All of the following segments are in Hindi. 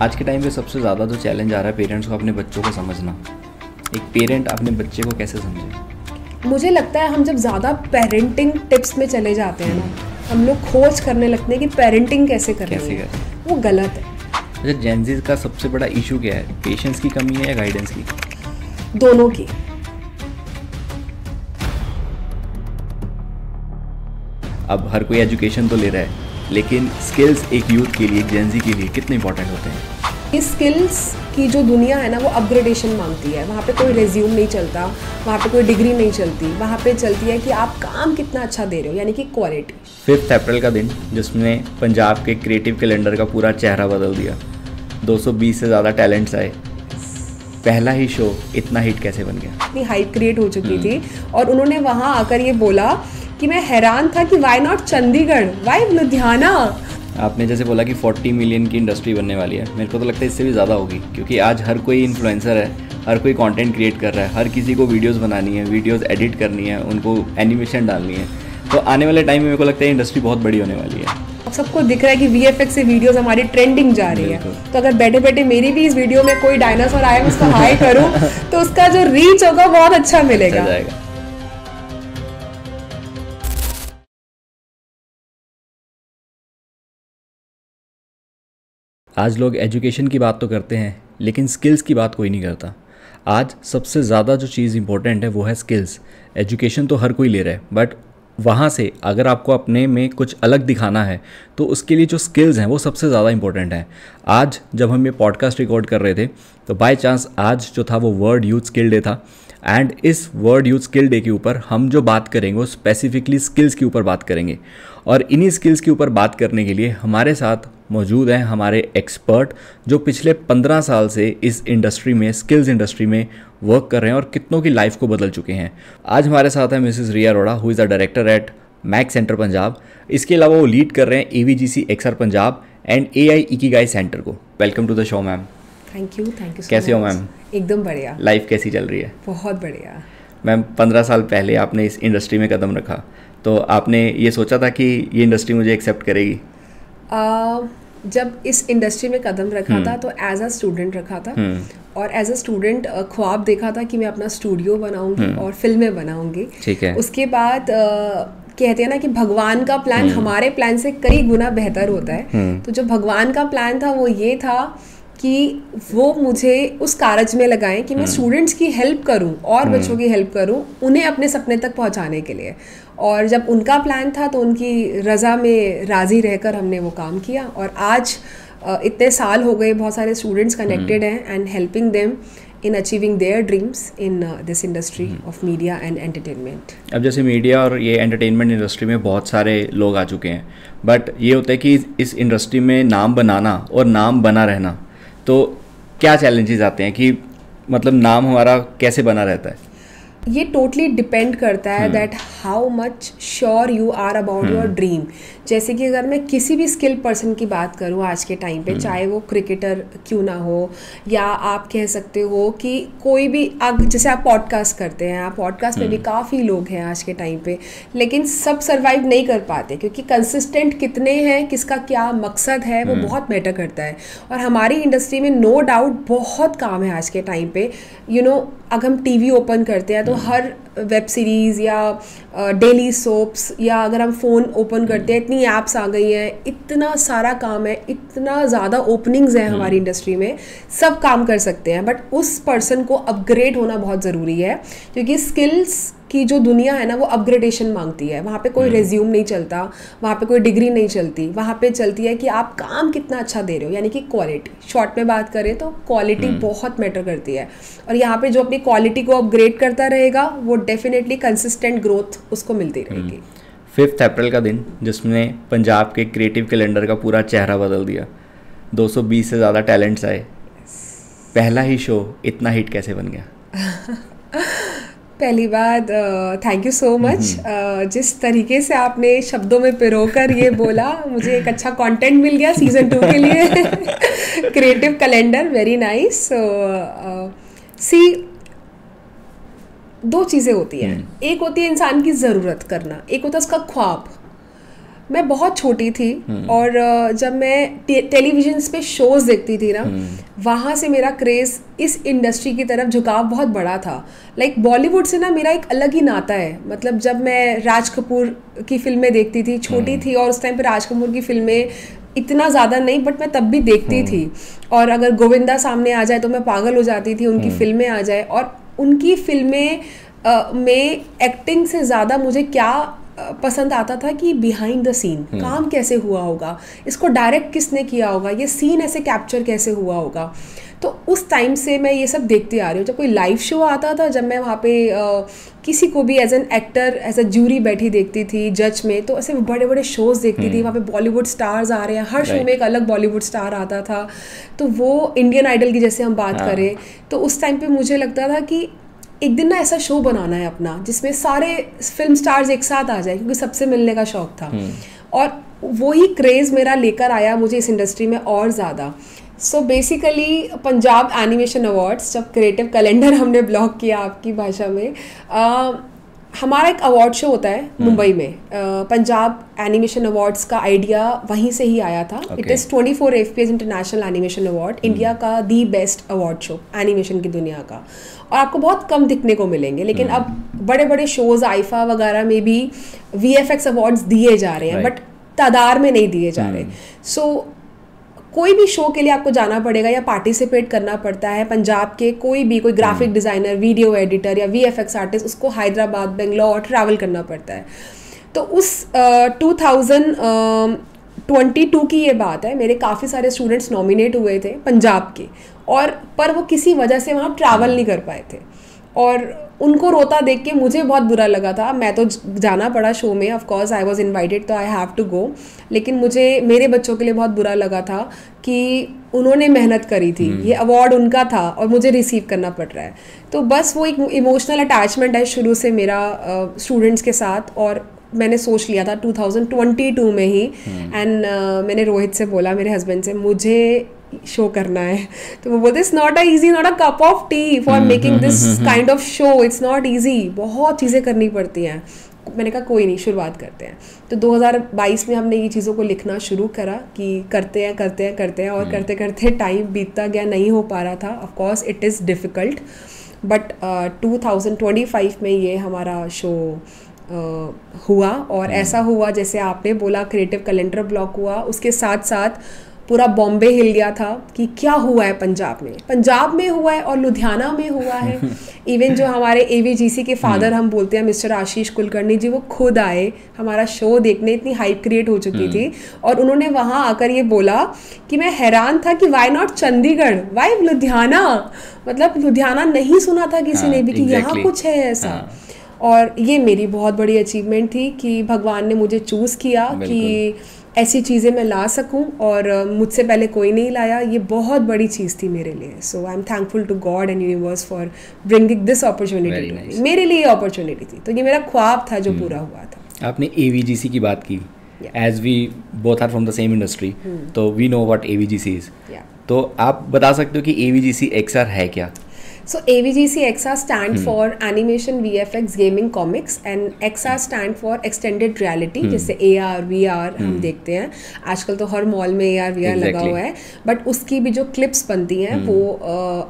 आज के टाइम पे सबसे ज़्यादा जो चैलेंज आ रहा है पेरेंट्स को अपने बच्चों को समझना। एक पेरेंट अपने बच्चे को कैसे समझे? मुझे लगता है हम जब ज़्यादा पेरेंटिंग टिप्स में चले जाते हैं ना, हम लोग खोज करने लगते हैं कि पेरेंटिंग कैसे करनी है, वो गलत है। अच्छा, जेन-ज़ी का सबसे बड़ा इशू क्या है? पेशेंस की कमी है या गाइडेंस की? दोनों की। अब हर कोई एजुकेशन तो ले रहा है, लेकिन स्किल्स एक यूथ के लिए, जेन-ज़ी के लिए कितने इंपॉर्टेंट होते हैं? ये स्किल्स की जो दुनिया है ना, वो अपग्रेडेशन मांगती है। वहाँ पे कोई रेज्यूम नहीं चलता, वहाँ पे कोई डिग्री नहीं चलती, वहाँ पे चलती है कि आप काम कितना अच्छा दे रहे हो, यानी कि क्वालिटी। 5 अप्रैल का दिन जिसने पंजाब के क्रिएटिव कैलेंडर का पूरा चेहरा बदल दिया। 220 से ज़्यादा टैलेंट्स आए। पहला ही शो इतना हिट कैसे बन गया? इतनी हाइप क्रिएट हो चुकी थी और उन्होंने वहाँ आकर ये बोला कि मैं हैरान था कि why not Chandigarh, why Ludhiana. आपने जैसे बोला कि 40 मिलियन की इंडस्ट्री बनने वाली है, मेरे को तो लगता है इससे भी ज़्यादा होगी, क्योंकि आज हर कोई इन्फ्लुएंसर है, हर कोई कंटेंट क्रिएट कर रहा है, हर किसी को वीडियोस बनानी है, वीडियोस एडिट करनी है, उनको एनिमेशन डालनी है। तो आने वाले टाइम में मेरे को लगता है इंडस्ट्री बहुत बड़ी होने वाली है। अब सबको दिख रहा है कि VFX से वीडियोस हमारी ट्रेंडिंग जा रही है, तो अगर बैठे बैठे मेरी भी इस वीडियो में कोई डायनासोर आया, मैं उसको हाई करूँ तो उसका जो रीच होगा बहुत अच्छा मिलेगा। आज लोग एजुकेशन की बात तो करते हैं, लेकिन स्किल्स की बात कोई नहीं करता। आज सबसे ज़्यादा जो चीज़ इंपॉर्टेंट है वो है स्किल्स। एजुकेशन तो हर कोई ले रहा है, बट वहाँ से अगर आपको अपने में कुछ अलग दिखाना है तो उसके लिए जो स्किल्स हैं वो सबसे ज़्यादा इंपॉर्टेंट हैं। आज जब हम ये पॉडकास्ट रिकॉर्ड कर रहे थे तो बाय चांस आज जो था वो वर्ल्ड यूथ स्किल डे था, एंड इस वर्ल्ड यूथ स्किल डे के ऊपर हम जो बात करेंगे वो स्पेसिफिकली स्किल्स के ऊपर बात करेंगे। और इन्हीं स्किल्स के ऊपर बात करने के लिए हमारे साथ मौजूद हैं हमारे एक्सपर्ट, जो पिछले 15 साल से इस इंडस्ट्री में, स्किल्स इंडस्ट्री में वर्क कर रहे हैं और कितनों की लाइफ को बदल चुके हैं। आज हमारे साथ है Mrs Riya Arora, who is the director at MAC centre Punjab. इसके अलावा वो लीड कर रहे हैं AVGC XR Punjab and AI Ikigai centre को। Welcome to the show ma'am. Thank you कैसे हो मैम? एकदम बढ़िया। लाइफ कैसी चल रही है? बहुत बढ़िया मैम। 15 साल पहले आपने इस इंडस्ट्री में कदम रखा, तो आपने ये सोचा था कि ये इंडस्ट्री मुझे एक्सेप्ट करेगी? जब इस इंडस्ट्री में कदम रखा था तो एज अ स्टूडेंट रखा था, और एज अ स्टूडेंट ख्वाब देखा था कि मैं अपना स्टूडियो बनाऊंगी और फिल्में बनाऊंगी। ठीक है। उसके बाद कहते हैं ना कि भगवान का प्लान हमारे प्लान से कई गुना बेहतर होता है। तो जो भगवान का प्लान था वो ये था कि वो मुझे उस कारज में लगाएं कि मैं स्टूडेंट्स की हेल्प करूं और बच्चों की हेल्प करूं, उन्हें अपने सपने तक पहुंचाने के लिए। और जब उनका प्लान था तो उनकी रज़ा में राज़ी रहकर हमने वो काम किया, और आज इतने साल हो गए, बहुत सारे स्टूडेंट्स कनेक्टेड हैं and helping them in achieving their dreams in this industry of media and entertainment. अब जैसे मीडिया और ये एंटरटेनमेंट इंडस्ट्री में बहुत सारे लोग आ चुके हैं, बट ये होता है कि इस इंडस्ट्री में नाम बनाना और नाम बना रहना, तो क्या चैलेंजेस आते हैं कि मतलब नाम हमारा कैसे बना रहता है? ये टोटली डिपेंड करता है that how much sure you are about your dream. जैसे कि अगर मैं किसी भी स्किल पर्सन की बात करूँ आज के टाइम पे, चाहे वो क्रिकेटर क्यों ना हो, या आप कह सकते हो कि कोई भी, जैसे आप पॉडकास्ट करते हैं, आप पॉडकास्ट में भी काफ़ी लोग हैं आज के टाइम पे, लेकिन सब सर्वाइव नहीं कर पाते, क्योंकि कंसिस्टेंट कितने हैं, किसका क्या मकसद है, वो बहुत मैटर करता है। और हमारी इंडस्ट्री में नो डाउट बहुत काम है आज के टाइम पे। अगर हम TV ओपन करते हैं तो हर वेब सीरीज़ या डेली सोप्स, या अगर हम फ़ोन ओपन करते हैं, इतनी ऐप्स आ गई हैं, इतना सारा काम है, इतना ज़्यादा ओपनिंग्स हैं हमारी इंडस्ट्री में, सब काम कर सकते हैं। बट उस पर्सन को अपग्रेड होना बहुत ज़रूरी है, क्योंकि स्किल्स की जो दुनिया है ना, वो अपग्रेडेशन मांगती है। वहाँ पे कोई रेज्यूम नहीं चलता, वहाँ पे कोई डिग्री नहीं चलती, वहाँ पे चलती है कि आप काम कितना अच्छा दे रहे हो, यानी कि क्वालिटी। शॉर्ट में बात करें तो क्वालिटी बहुत मैटर करती है, और यहाँ पे जो अपनी क्वालिटी को अपग्रेड करता रहेगा वो डेफिनेटली कंसिस्टेंट ग्रोथ उसको मिलती रहेगी। 5 अप्रैल का दिन जिसने पंजाब के क्रिएटिव कैलेंडर का पूरा चेहरा बदल दिया। 220 से ज़्यादा टैलेंट्स आए। पहला ही शो इतना हिट कैसे बन गया? पहली बात, थैंक यू सो मच। जिस तरीके से आपने शब्दों में पिरोकर ये बोला, मुझे एक अच्छा कंटेंट मिल गया सीज़न 2 के लिए। Creative calendar, very nice. See, दो चीज़ें होती हैं। एक होती है इंसान की ज़रूरत करना, एक होता है उसका ख्वाब। मैं बहुत छोटी थी और जब मैं टेलीविजन पे शोज देखती थी ना, वहाँ से मेरा क्रेज इस इंडस्ट्री की तरफ झुकाव बहुत बड़ा था। लाइक बॉलीवुड से ना मेरा एक अलग ही नाता है। मतलब जब मैं राज कपूर की फिल्में देखती थी, छोटी थी और उस टाइम पे राज कपूर की फिल्में इतना ज़्यादा नहीं, बट मैं तब भी देखती थी। और अगर गोविंदा सामने आ जाए तो मैं पागल हो जाती थी, उनकी फिल्में आ जाए। और उनकी फिल्में में एक्टिंग से ज़्यादा मुझे क्या पसंद आता था कि बिहाइंड द सीन काम कैसे हुआ होगा, इसको डायरेक्ट किसने किया होगा, ये सीन ऐसे कैप्चर कैसे हुआ होगा। तो उस टाइम से मैं ये सब देखती आ रही हूँ। जब कोई लाइव शो आता था, जब मैं वहाँ पे किसी को भी as an actor as a jury बैठी देखती थी जज में, तो ऐसे बड़े बड़े शोज़ देखती थी। वहाँ पे बॉलीवुड स्टार्स आ रहे हैं, हर शो में एक अलग बॉलीवुड स्टार आता था। तो वो इंडियन आइडल की जैसे हम बात करें, तो उस टाइम पे मुझे लगता था कि एक दिन ना ऐसा शो बनाना है अपना जिसमें सारे फिल्म स्टार्स एक साथ आ जाए, क्योंकि सबसे मिलने का शौक था। और वही क्रेज़ मेरा लेकर आया मुझे इस इंडस्ट्री में और ज़्यादा। So basically Punjab animation awards, जब क्रिएटिव कैलेंडर हमने ब्लॉक किया आपकी भाषा में, हमारा एक अवार्ड शो होता है मुंबई में। पंजाब एनिमेशन अवार्ड्स का आइडिया वहीं से ही आया था। It is 24 FPS international animation award, India का the best award show animation की दुनिया का। और आपको बहुत कम दिखने को मिलेंगे, लेकिन अब बड़े बड़े शोज़ आईफा वगैरह में भी VFX अवार्ड्स दिए जा रहे हैं, बट तादाद में नहीं दिए जा रहे। सो कोई भी शो के लिए आपको जाना पड़ेगा या पार्टिसिपेट करना पड़ता है। पंजाब के कोई ग्राफिक डिज़ाइनर, वीडियो एडिटर या VFX आर्टिस्ट, उसको हैदराबाद, बेंगलोर ट्रैवल करना पड़ता है। तो उस 2022 की ये बात है, मेरे काफ़ी सारे स्टूडेंट्स नॉमिनेट हुए थे पंजाब के, और पर वो किसी वजह से वहाँ ट्रैवल नहीं कर पाए थे। और उनको रोता देख के मुझे बहुत बुरा लगा था। मैं तो जाना पड़ा शो में, of course I was invited, तो आई हैव टू गो। लेकिन मुझे मेरे बच्चों के लिए बहुत बुरा लगा था कि उन्होंने मेहनत करी थी, ये अवार्ड उनका था और मुझे रिसीव करना पड़ रहा है। तो बस वो एक इमोशनल अटैचमेंट है शुरू से मेरा स्टूडेंट्स के साथ। और मैंने सोच लिया था 2022 में ही, एंड मैंने रोहित से बोला, मेरे हस्बैंड से, मुझे शो करना है। तो वो बोलते, it's not easy, not a cup of T for making this kind of show, it's not easy, बहुत चीज़ें करनी पड़ती हैं। मैंने कहा कोई नहीं, शुरुआत करते हैं। तो 2022 में हमने ये चीज़ों को लिखना शुरू करा कि करते हैं और करते करते टाइम बीतता गया, नहीं हो पा रहा था। Of course it is difficult, but 2025 में ये हमारा शो हुआ। और ऐसा हुआ जैसे आपने बोला, क्रिएटिव कैलेंडर ब्लॉक हुआ, उसके साथ साथ पूरा बॉम्बे हिल गया था कि क्या हुआ है पंजाब में हुआ है और लुधियाना में हुआ है। इवन जो हमारे AVGC के फादर हम बोलते हैं, मिस्टर आशीष कुलकर्णी जी, वो खुद आए हमारा शो देखने। इतनी हाइप क्रिएट हो चुकी थी, और उन्होंने वहाँ आकर ये बोला कि मैं हैरान था कि why not Chandigarh, why Ludhiana. मतलब लुधियाना नहीं सुना था किसी ने भी कि यहाँ कुछ है ऐसा। और ये मेरी बहुत बड़ी अचीवमेंट थी कि भगवान ने मुझे चूज़ किया कि ऐसी चीज़ें मैं ला सकूं, और मुझसे पहले कोई नहीं लाया। ये बहुत बड़ी चीज़ थी मेरे लिए। So I am thankful to God and universe for bringing this opportunity to me. मेरे लिए ये अपॉर्चुनिटी थी, तो ये मेरा ख्वाब था जो पूरा हुआ था। आपने AVGC की बात की, as we both are from the same industry, तो we know what AVGC is. तो आप बता सकते हो कि AVGC XR है क्या? So AVGC XR stand for Animation VFX Gaming Comics, and XR stand for Extended Reality, जैसे AR VR हम देखते हैं आजकल, तो हर मॉल में AR VR लगा हुआ है। बट उसकी भी जो क्लिप्स बनती हैं वो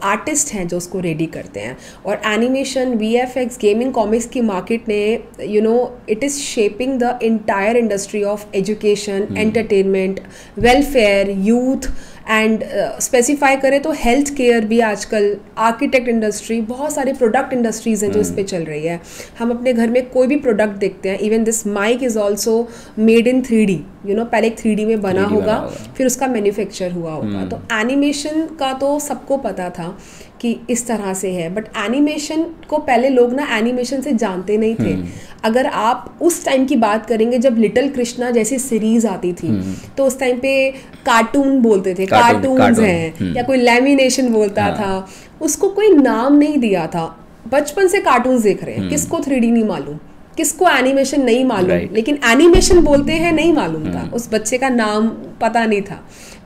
आर्टिस्ट हैं जो उसको रेडी करते हैं। और एनिमेशन VFX गेमिंग कॉमिक्स की मार्केट ने, you know, it is shaping the entire industry of education, entertainment, welfare, youth, and specify करें तो हेल्थ केयर भी आजकल, आर्किटेक्ट इंडस्ट्री, बहुत सारे प्रोडक्ट इंडस्ट्रीज़ हैं जो इस पे चल रही है। हम अपने घर में कोई भी प्रोडक्ट देखते हैं, even this mic is also made in 3D, you know, पहले एक 3D में बना होगा, फिर उसका मैन्युफैक्चर हुआ होगा। तो एनिमेशन का तो सबको पता था कि इस तरह से है, बट एनिमेशन को पहले लोग ना एनिमेशन से जानते नहीं थे। अगर आप उस टाइम की बात करेंगे जब लिटिल कृष्णा जैसी सीरीज आती थी, तो उस टाइम पे कार्टून बोलते थे, कार्टून्स हैं, या कोई लैमिनेशन बोलता था, उसको कोई नाम नहीं दिया था। बचपन से कार्टून्स देख रहे हैं, किसको 3D नहीं मालूम, किसको एनिमेशन नहीं मालूम, लेकिन एनिमेशन बोलते हैं नहीं मालूम था, उस बच्चे का नाम पता नहीं था,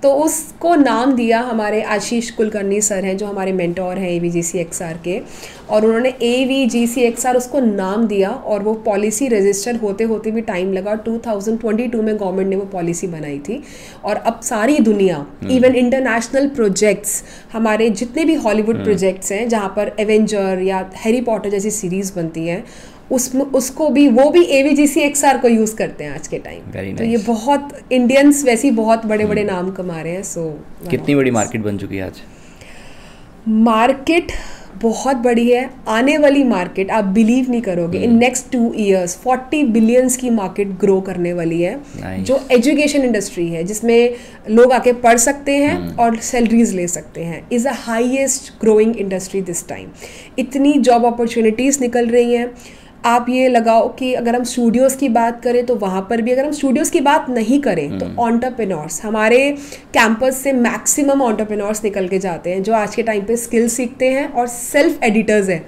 तो उसको नाम दिया हमारे आशीष कुलकर्णी सर हैं जो हमारे मेंटोर हैं AVGCXR के, और उन्होंने AVGCXR उसको नाम दिया, और वो पॉलिसी रजिस्टर होते होते भी टाइम लगा। 2022 में गवर्नमेंट ने वो पॉलिसी बनाई थी, और अब सारी दुनिया, इवन इंटरनेशनल प्रोजेक्ट्स, हमारे जितने भी हॉलीवुड प्रोजेक्ट्स हैं जहाँ पर एवेंजर या हैरी पॉटर जैसी सीरीज़ बनती हैं, उसको भी वो भी AVGCXR को यूज़ करते हैं आज के टाइम। तो ये बहुत इंडियंस वैसे ही बहुत बड़े बड़े नाम कमा रहे हैं। सो कितनी बड़ी मार्केट बन चुकी है आज? मार्केट बहुत बड़ी है, आने वाली मार्केट आप बिलीव नहीं करोगे, इन नेक्स्ट 2 years 40 बिलियंस की मार्केट ग्रो करने वाली है। जो एजुकेशन इंडस्ट्री है जिसमें लोग आके पढ़ सकते हैं और सैलरीज ले सकते हैं, is a highest growing industry this time. इतनी जॉब अपॉर्चुनिटीज़ निकल रही हैं। आप ये लगाओ कि अगर हम स्टूडियोज़ की बात करें तो वहाँ पर भी, अगर हम स्टूडियोज़ की बात नहीं करें तो एंटरप्रेन्योर्स, हमारे कैंपस से मैक्सिमम एंटरप्रेन्योर्स निकल के जाते हैं जो आज के टाइम पे स्किल सीखते हैं और सेल्फ एडिटर्स हैं।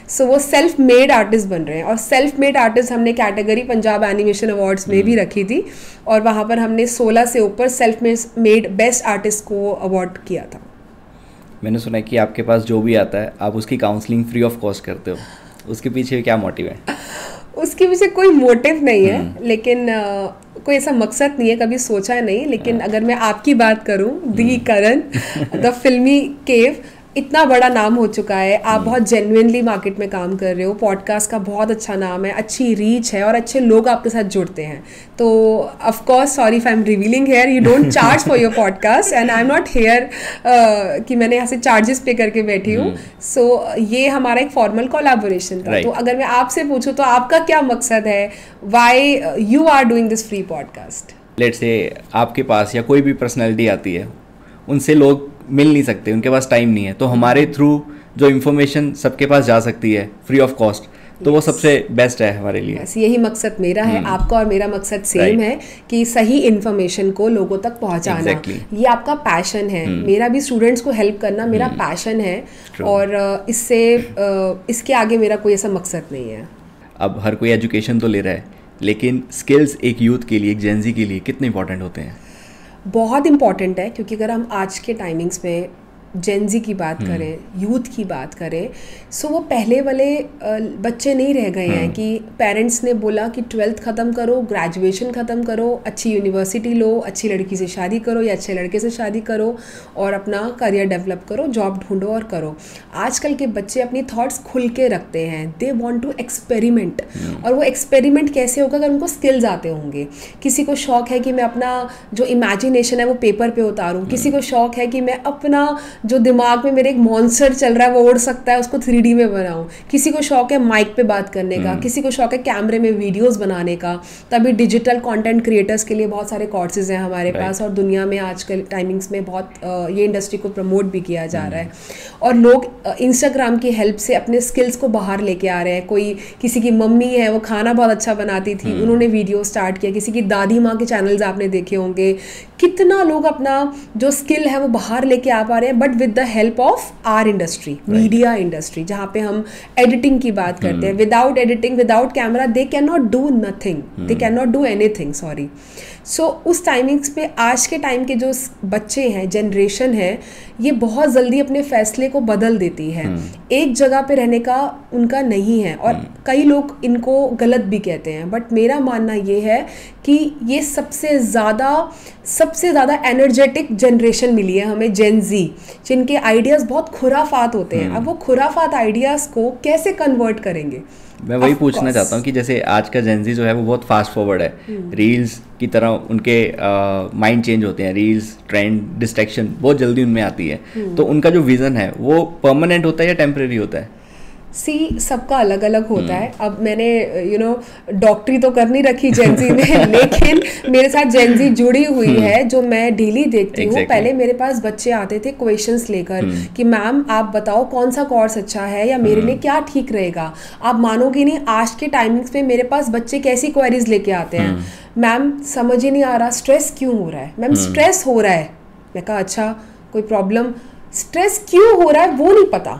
सो वो सेल्फ मेड आर्टिस्ट बन रहे हैं, और सेल्फ मेड आर्टिस्ट हमने कैटेगरी पंजाब एनिमेशन अवार्ड्स में भी रखी थी, और वहाँ पर हमने 16 से ऊपर सेल्फ मेड बेस्ट आर्टिस्ट को अवार्ड किया था। मैंने सुना है कि आपके पास जो भी आता है आप उसकी काउंसलिंग फ्री ऑफ कॉस्ट करते हो, उसके पीछे क्या मोटिव है? उसके पीछे कोई मोटिव नहीं है, लेकिन कोई ऐसा मकसद नहीं है, कभी सोचा नहीं। लेकिन अगर मैं आपकी बात करूं, दी करण, द फिल्मी केव, इतना बड़ा नाम हो चुका है, आप बहुत जेन्युइनली मार्केट में काम कर रहे हो, पॉडकास्ट का बहुत अच्छा नाम है, अच्छी रीच है और अच्छे लोग आपके साथ जुड़ते हैं। तो of course, sorry if I am revealing here, you don't charge for your podcast and I am not here कि मैंने यहाँ से चार्जेस पे करके बैठी हूँ। सो ये हमारा एक फॉर्मल कोलैबोरेशन था। तो अगर मैं आपसे पूछूँ तो आपका क्या मकसद है, why you are doing this free podcast? Let's say आपके पास या कोई भी पर्सनैलिटी आती है, उनसे लोग मिल नहीं सकते, उनके पास टाइम नहीं है, तो हमारे थ्रू जो इन्फॉर्मेशन सबके पास जा सकती है फ्री ऑफ कॉस्ट, तो वो सबसे बेस्ट है हमारे लिए। बस यही मकसद मेरा है, आपका और मेरा मकसद सेम है कि सही इन्फॉर्मेशन को लोगों तक पहुंचाना। ये आपका पैशन है, मेरा भी स्टूडेंट्स को हेल्प करना मेरा पैशन है, और इसके आगे मेरा कोई ऐसा मकसद नहीं है। अब हर कोई एजुकेशन तो ले रहा है, लेकिन स्किल्स एक यूथ के लिए, एक जेनजी के लिए कितने इंपॉर्टेंट होते हैं? बहुत इम्पॉर्टेंट है, क्योंकि अगर हम आज के टाइमिंग्स में जेनजी की बात करें, यूथ की बात करें, सो वो पहले वाले बच्चे नहीं रह गए हैं कि पेरेंट्स ने बोला कि 12th ख़त्म करो, ग्रेजुएशन ख़त्म करो, अच्छी यूनिवर्सिटी लो, अच्छी लड़की से शादी करो या अच्छे लड़के से शादी करो और अपना करियर डेवलप करो, जॉब ढूंढो और करो। आजकल के बच्चे अपनी थॉट्स खुल के रखते हैं, दे वांट टू एक्सपेरिमेंट, और वो एक्सपेरिमेंट कैसे होगा अगर उनको स्किल्स आते होंगे। किसी को शौक है कि मैं अपना जो इमेजिनेशन है वो पेपर पे उतारूँ, किसी को शौक है कि मैं अपना जो दिमाग में मेरे एक मॉन्स्टर चल रहा है वो उड़ सकता है उसको 3D में बनाऊं, किसी को शौक है माइक पे बात करने का, किसी को शौक है कैमरे में वीडियोस बनाने का। तभी डिजिटल कंटेंट क्रिएटर्स के लिए बहुत सारे कोर्सेज हैं हमारे पास, और दुनिया में आजकल टाइमिंग्स में बहुत ये इंडस्ट्री को प्रमोट भी किया जा रहा है, और लोग इंस्टाग्राम की हेल्प से अपने स्किल्स को बाहर लेके आ रहे हैं। कोई किसी की मम्मी है वो खाना बहुत अच्छा बनाती थी, उन्होंने वीडियो स्टार्ट किया, किसी की दादी माँ के चैनल्स आपने देखे होंगे। कितना लोग अपना जो स्किल है वो बाहर लेके आ पा रहे हैं, but with the help of our industry, media industry, जहाँ पे हम एडिटिंग की बात करते हैं। Without editing, without camera they can not do nothing, they can not do anything, sorry. So उस टाइमिंग्स पे आज के टाइम के जो बच्चे हैं, जनरेशन है, ये बहुत जल्दी अपने फैसले को बदल देती है, एक जगह पे रहने का उनका नहीं है, और कई लोग इनको गलत भी कहते हैं, बट मेरा मानना ये है कि ये सबसे ज़्यादा एनर्जेटिक जनरेशन मिली है हमें, जेन जी, जिनके आइडियाज़ बहुत खुराफात होते हैं। अब वो खुराफात आइडियाज़ को कैसे कन्वर्ट करेंगे? मैं वही पूछना चाहता हूँ कि जैसे आज का जेनजी जो है वो बहुत फास्ट फॉरवर्ड है, रील्स की तरह उनके माइंड चेंज होते हैं, रील्स, ट्रेंड, डिस्ट्रैक्शन बहुत जल्दी उनमें आती है, तो उनका जो विज़न है वो परमानेंट होता है या टेम्परेरी होता है? सबका अलग अलग होता है। अब मैंने डॉक्टरी तो कर नहीं रखी जेनजी में, लेकिन मेरे साथ जेनजी जुड़ी हुई है जो मैं डेली देखती हूँ। पहले मेरे पास बच्चे आते थे क्वेश्चंस लेकर कि मैम आप बताओ कौन सा कोर्स अच्छा है या मेरे लिए क्या ठीक रहेगा। आप मानोगे नहीं, आज के टाइमिंग्स में मेरे पास बच्चे कैसी क्वेरीज लेके आते हैं, मैम समझ ही नहीं आ रहा, स्ट्रेस क्यों हो रहा है, मैम स्ट्रेस हो रहा है। मैं कहा अच्छा कोई प्रॉब्लम, स्ट्रेस क्यों हो रहा है वो नहीं पता,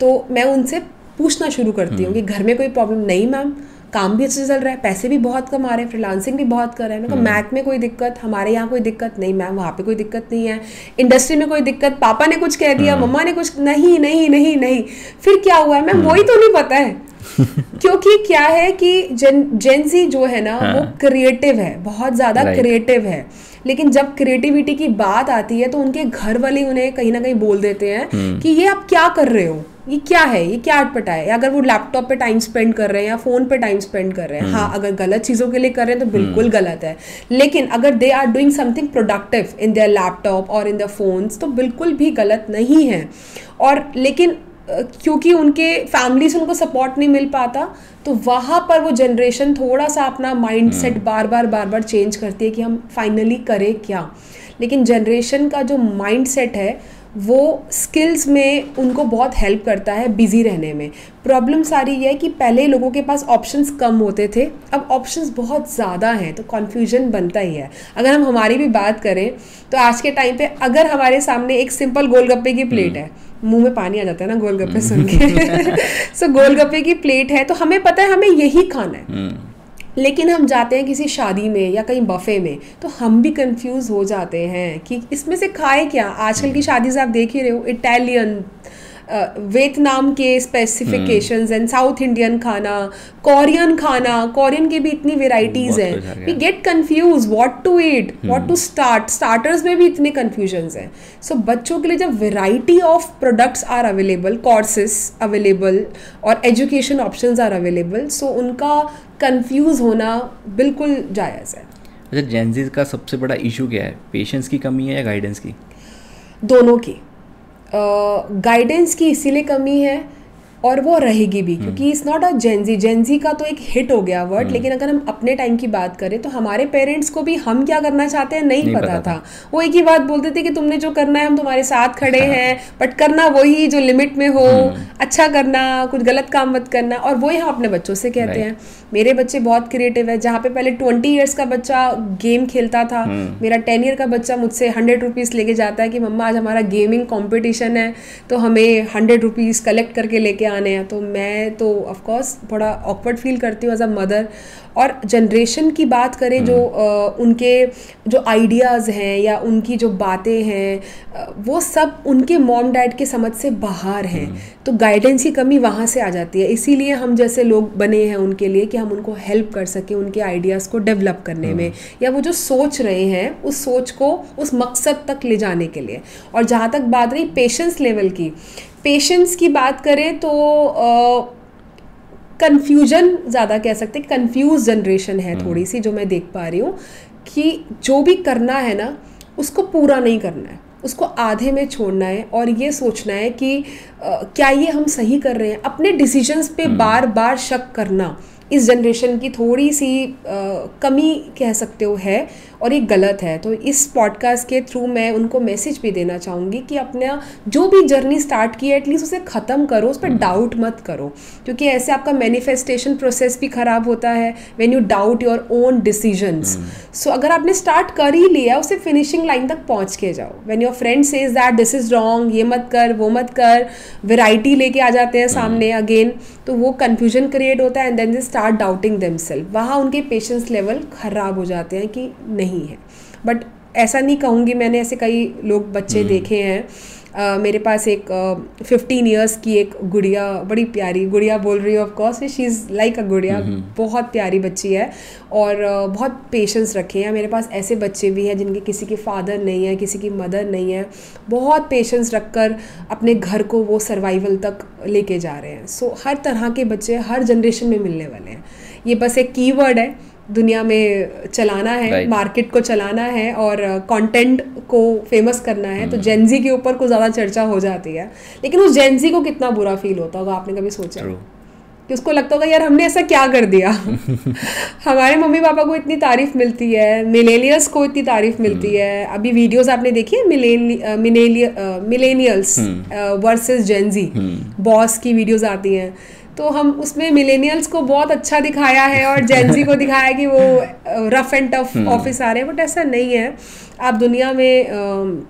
तो मैं उनसे पूछना शुरू करती हूँ कि घर में कोई प्रॉब्लम नहीं मैम, काम भी अच्छे से चल रहा है, पैसे भी बहुत कमा रहे हैं, फ्रीलांसिंग भी बहुत कर रहे हैं। मैं मैक में कोई दिक्कत, हमारे यहाँ कोई दिक्कत नहीं, मैम वहाँ पे कोई दिक्कत नहीं है, इंडस्ट्री में कोई दिक्कत, पापा ने कुछ कह दिया, मम्मा ने कुछ, नहीं नहीं नहीं नहीं, फिर क्या हुआ है मैम, वही तो नहीं पता है। क्योंकि क्या है कि जेनजी जो है ना वो क्रिएटिव है, बहुत ज़्यादा क्रिएटिव है, लेकिन जब क्रिएटिविटी की बात आती है तो उनके घर वाले उन्हें कहीं ना कहीं बोल देते हैं कि ये आप क्या कर रहे हो, ये क्या है, ये क्या अटपटा है। अगर वो लैपटॉप पे टाइम स्पेंड कर रहे हैं या फोन पे टाइम स्पेंड कर रहे हैं, हाँ अगर गलत चीज़ों के लिए कर रहे हैं तो बिल्कुल गलत है, लेकिन अगर they are doing something productive in their laptop और इन देयर फोन्स तो बिल्कुल भी गलत नहीं है। और लेकिन क्योंकि उनके फैमिली से उनको सपोर्ट नहीं मिल पाता तो वहाँ पर वो जनरेशन थोड़ा सा अपना माइंड सेट बार बार चेंज करती है कि हम फाइनली करें क्या। लेकिन जनरेशन का जो माइंड सेट है वो स्किल्स में उनको बहुत हेल्प करता है बिजी रहने में। प्रॉब्लम सारी ये है कि पहले लोगों के पास ऑप्शंस कम होते थे, अब ऑप्शंस बहुत ज़्यादा हैं तो कन्फ्यूजन बनता ही है। अगर हम हमारी भी बात करें तो आज के टाइम पे अगर हमारे सामने एक सिंपल गोलगप्पे की प्लेट है, मुंह में पानी आ जाता है ना गोलगप्पे सुन के सो गोलगप्पे की प्लेट है तो हमें पता है हमें यही खाना है, लेकिन हम जाते हैं किसी शादी में या कहीं बफे में तो हम भी कंफ्यूज हो जाते हैं कि इसमें से खाए क्या। आजकल की शादी से आप देख ही रहे हो, इटालियन, वियतनाम के स्पेसिफिकेशंस एंड साउथ इंडियन खाना, कोरियन खाना, कोरियन की भी इतनी वेराइटीज हैं, we get confuse what to eat, what to starters में भी इतने कंफ्यूजन्स हैं। सो बच्चों के लिए जब variety of products are available, courses available और education options are available, so उनका कंफ्यूज होना बिल्कुल जायज़ है। अच्छा, जेनज़ी का सबसे बड़ा इशू क्या है, पेशेंस की कमी है या गाइडेंस की? दोनों की। गाइडेंस की इसीलिए कमी है और वो रहेगी भी क्योंकि इट्स नॉट अ जेनजी का तो एक हिट हो गया वर्ड, लेकिन अगर हम अपने टाइम की बात करें तो हमारे पेरेंट्स को भी हम क्या करना चाहते हैं नहीं पता था। वो एक ही बात बोलते थे कि तुमने जो करना है हम तुम्हारे साथ खड़े हैं, बट करना वही जो लिमिट में हो, अच्छा करना, कुछ गलत काम मत करना। और वही हम अपने बच्चों से कहते हैं। मेरे बच्चे बहुत क्रिएटिव है, जहाँ पे पहले 20 ईयर्स का बच्चा गेम खेलता था, मेरा 10 ईयर का बच्चा मुझसे 100 रुपीज़ लेके जाता है कि मम्मा आज हमारा गेमिंग कॉम्पिटिशन है तो हमें 100 रुपीज़ कलेक्ट करके लेके आने हैं। तो मैं तो ऑफकोर्स थोड़ा ऑकवर्ड फील करती हूँ एज अ मदर। और जनरेशन की बात करें जो उनके जो आइडियाज़ हैं या उनकी जो बातें हैं वो सब उनके मॉम डैड के समझ से बाहर हैं, तो गाइडेंस की कमी वहाँ से आ जाती है। इसीलिए हम जैसे लोग बने हैं उनके लिए कि हम उनको हेल्प कर सकें उनके आइडियाज़ को डेवलप करने में, या वो जो सोच रहे हैं उस सोच को उस मकसद तक ले जाने के लिए। और जहाँ तक बात रही पेशेंस लेवल की, पेशेंस की बात करें तो कन्फ्यूजन ज़्यादा कह सकते हैं, कन्फ्यूज जनरेशन है थोड़ी सी जो मैं देख पा रही हूँ कि जो भी करना है ना उसको पूरा नहीं करना है, उसको आधे में छोड़ना है और ये सोचना है कि क्या ये हम सही कर रहे हैं। अपने डिसीजंस पे बार बार शक करना इस जनरेशन की थोड़ी सी कमी कह सकते हो है, और ये गलत है। तो इस पॉडकास्ट के थ्रू मैं उनको मैसेज भी देना चाहूँगी कि अपना जो भी जर्नी स्टार्ट की है एटलीस्ट उसे ख़त्म करो, उस पर डाउट मत करो, क्योंकि ऐसे आपका मैनिफेस्टेशन प्रोसेस भी ख़राब होता है when you doubt your own decisions. So अगर आपने स्टार्ट कर ही लिया उसे फिनिशिंग लाइन तक पहुँच के जाओ। When your friend says that this is wrong, ये मत कर वो मत कर, वेराइटी लेके आ जाते हैं सामने अगेन, तो वो कन्फ्यूजन क्रिएट होता है and then they start doubting themselves. वहाँ उनके पेशेंस लेवल ख़राब हो जाते हैं कि नहीं है। बट ऐसा नहीं कहूँगी, मैंने ऐसे कई लोग बच्चे देखे हैं। मेरे पास एक 15 इयर्स की एक गुड़िया, बड़ी प्यारी गुड़िया बोल रही हूँ of course, she is like अ गुड़िया, बहुत प्यारी बच्ची है और बहुत पेशेंस रखे हैं। मेरे पास ऐसे बच्चे भी हैं जिनके किसी के फादर नहीं है, किसी की मदर नहीं है, बहुत पेशेंस रखकर अपने घर को वो सर्वाइवल तक लेके जा रहे हैं। सो हर तरह के बच्चे हर जनरेशन में मिलने वाले हैं। ये बस एक कीवर्ड है, दुनिया में चलाना है, मार्केट को चलाना है और कंटेंट को फेमस करना है, तो जेनजी के ऊपर कुछ ज़्यादा चर्चा हो जाती है। लेकिन उस जेनजी को कितना बुरा फील होता होगा, आपने कभी सोचा कि उसको लगता होगा यार हमने ऐसा क्या कर दिया हमारे मम्मी पापा को इतनी तारीफ मिलती है, मिलेनियल्स को इतनी तारीफ मिलती है। अभी वीडियोस आपने देखी है मिलेनियल्स वर्सेस जेनजी, बॉस की वीडियोस आती हैं, तो हम उसमें मिलेनियल्स को बहुत अच्छा दिखाया है और जेनजी को दिखाया कि वो रफ एंड टफ ऑफिस आ रहे हैं, बट ऐसा नहीं है। आप दुनिया में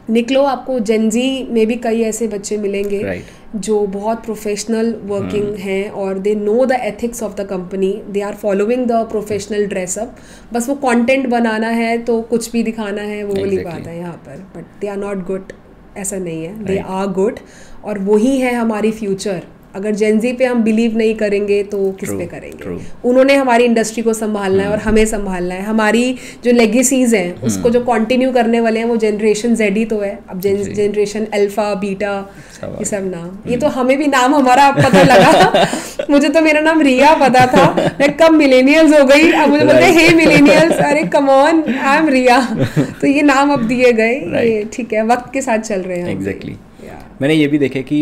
निकलो, आपको जेनजी में भी कई ऐसे बच्चे मिलेंगे Right. जो बहुत प्रोफेशनल वर्किंग हैं और they know the ethics of the company, they are following the professional dress up, बस वो कंटेंट बनाना है तो कुछ भी दिखाना है, वो वाली बात है यहाँ पर, but they are not good, ऐसा नहीं है, दे आर गुड, और वही है हमारी फ्यूचर। अगर जेनजी पे हम बिलीव नहीं करेंगे तो किस पे करेंगे? उन्होंने हमारी इंडस्ट्री को संभालना है और हमें संभालना है। हमारी जो लेगेसीज हैं उसको जो कंटिन्यू करने वाले हैं वो जनरेशन जेड ही तो है। अब जनरेशन अल्फा, बीटा, ये सब नाम, ये तो हमें भी नाम हमारा पता लगा मुझे तो मेरा नाम रिया पता था, मैं कब मिलेनियल्स हो गई, अब मुझे बोलते हैं हे मिलेनियल्स, अरे कम ऑन, आई एम रिया। तो ये नाम अब दिए गए, ये ठीक है, वक्त के साथ चल रहे हैं। एग्जैक्टली। मैंने ये भी देखा कि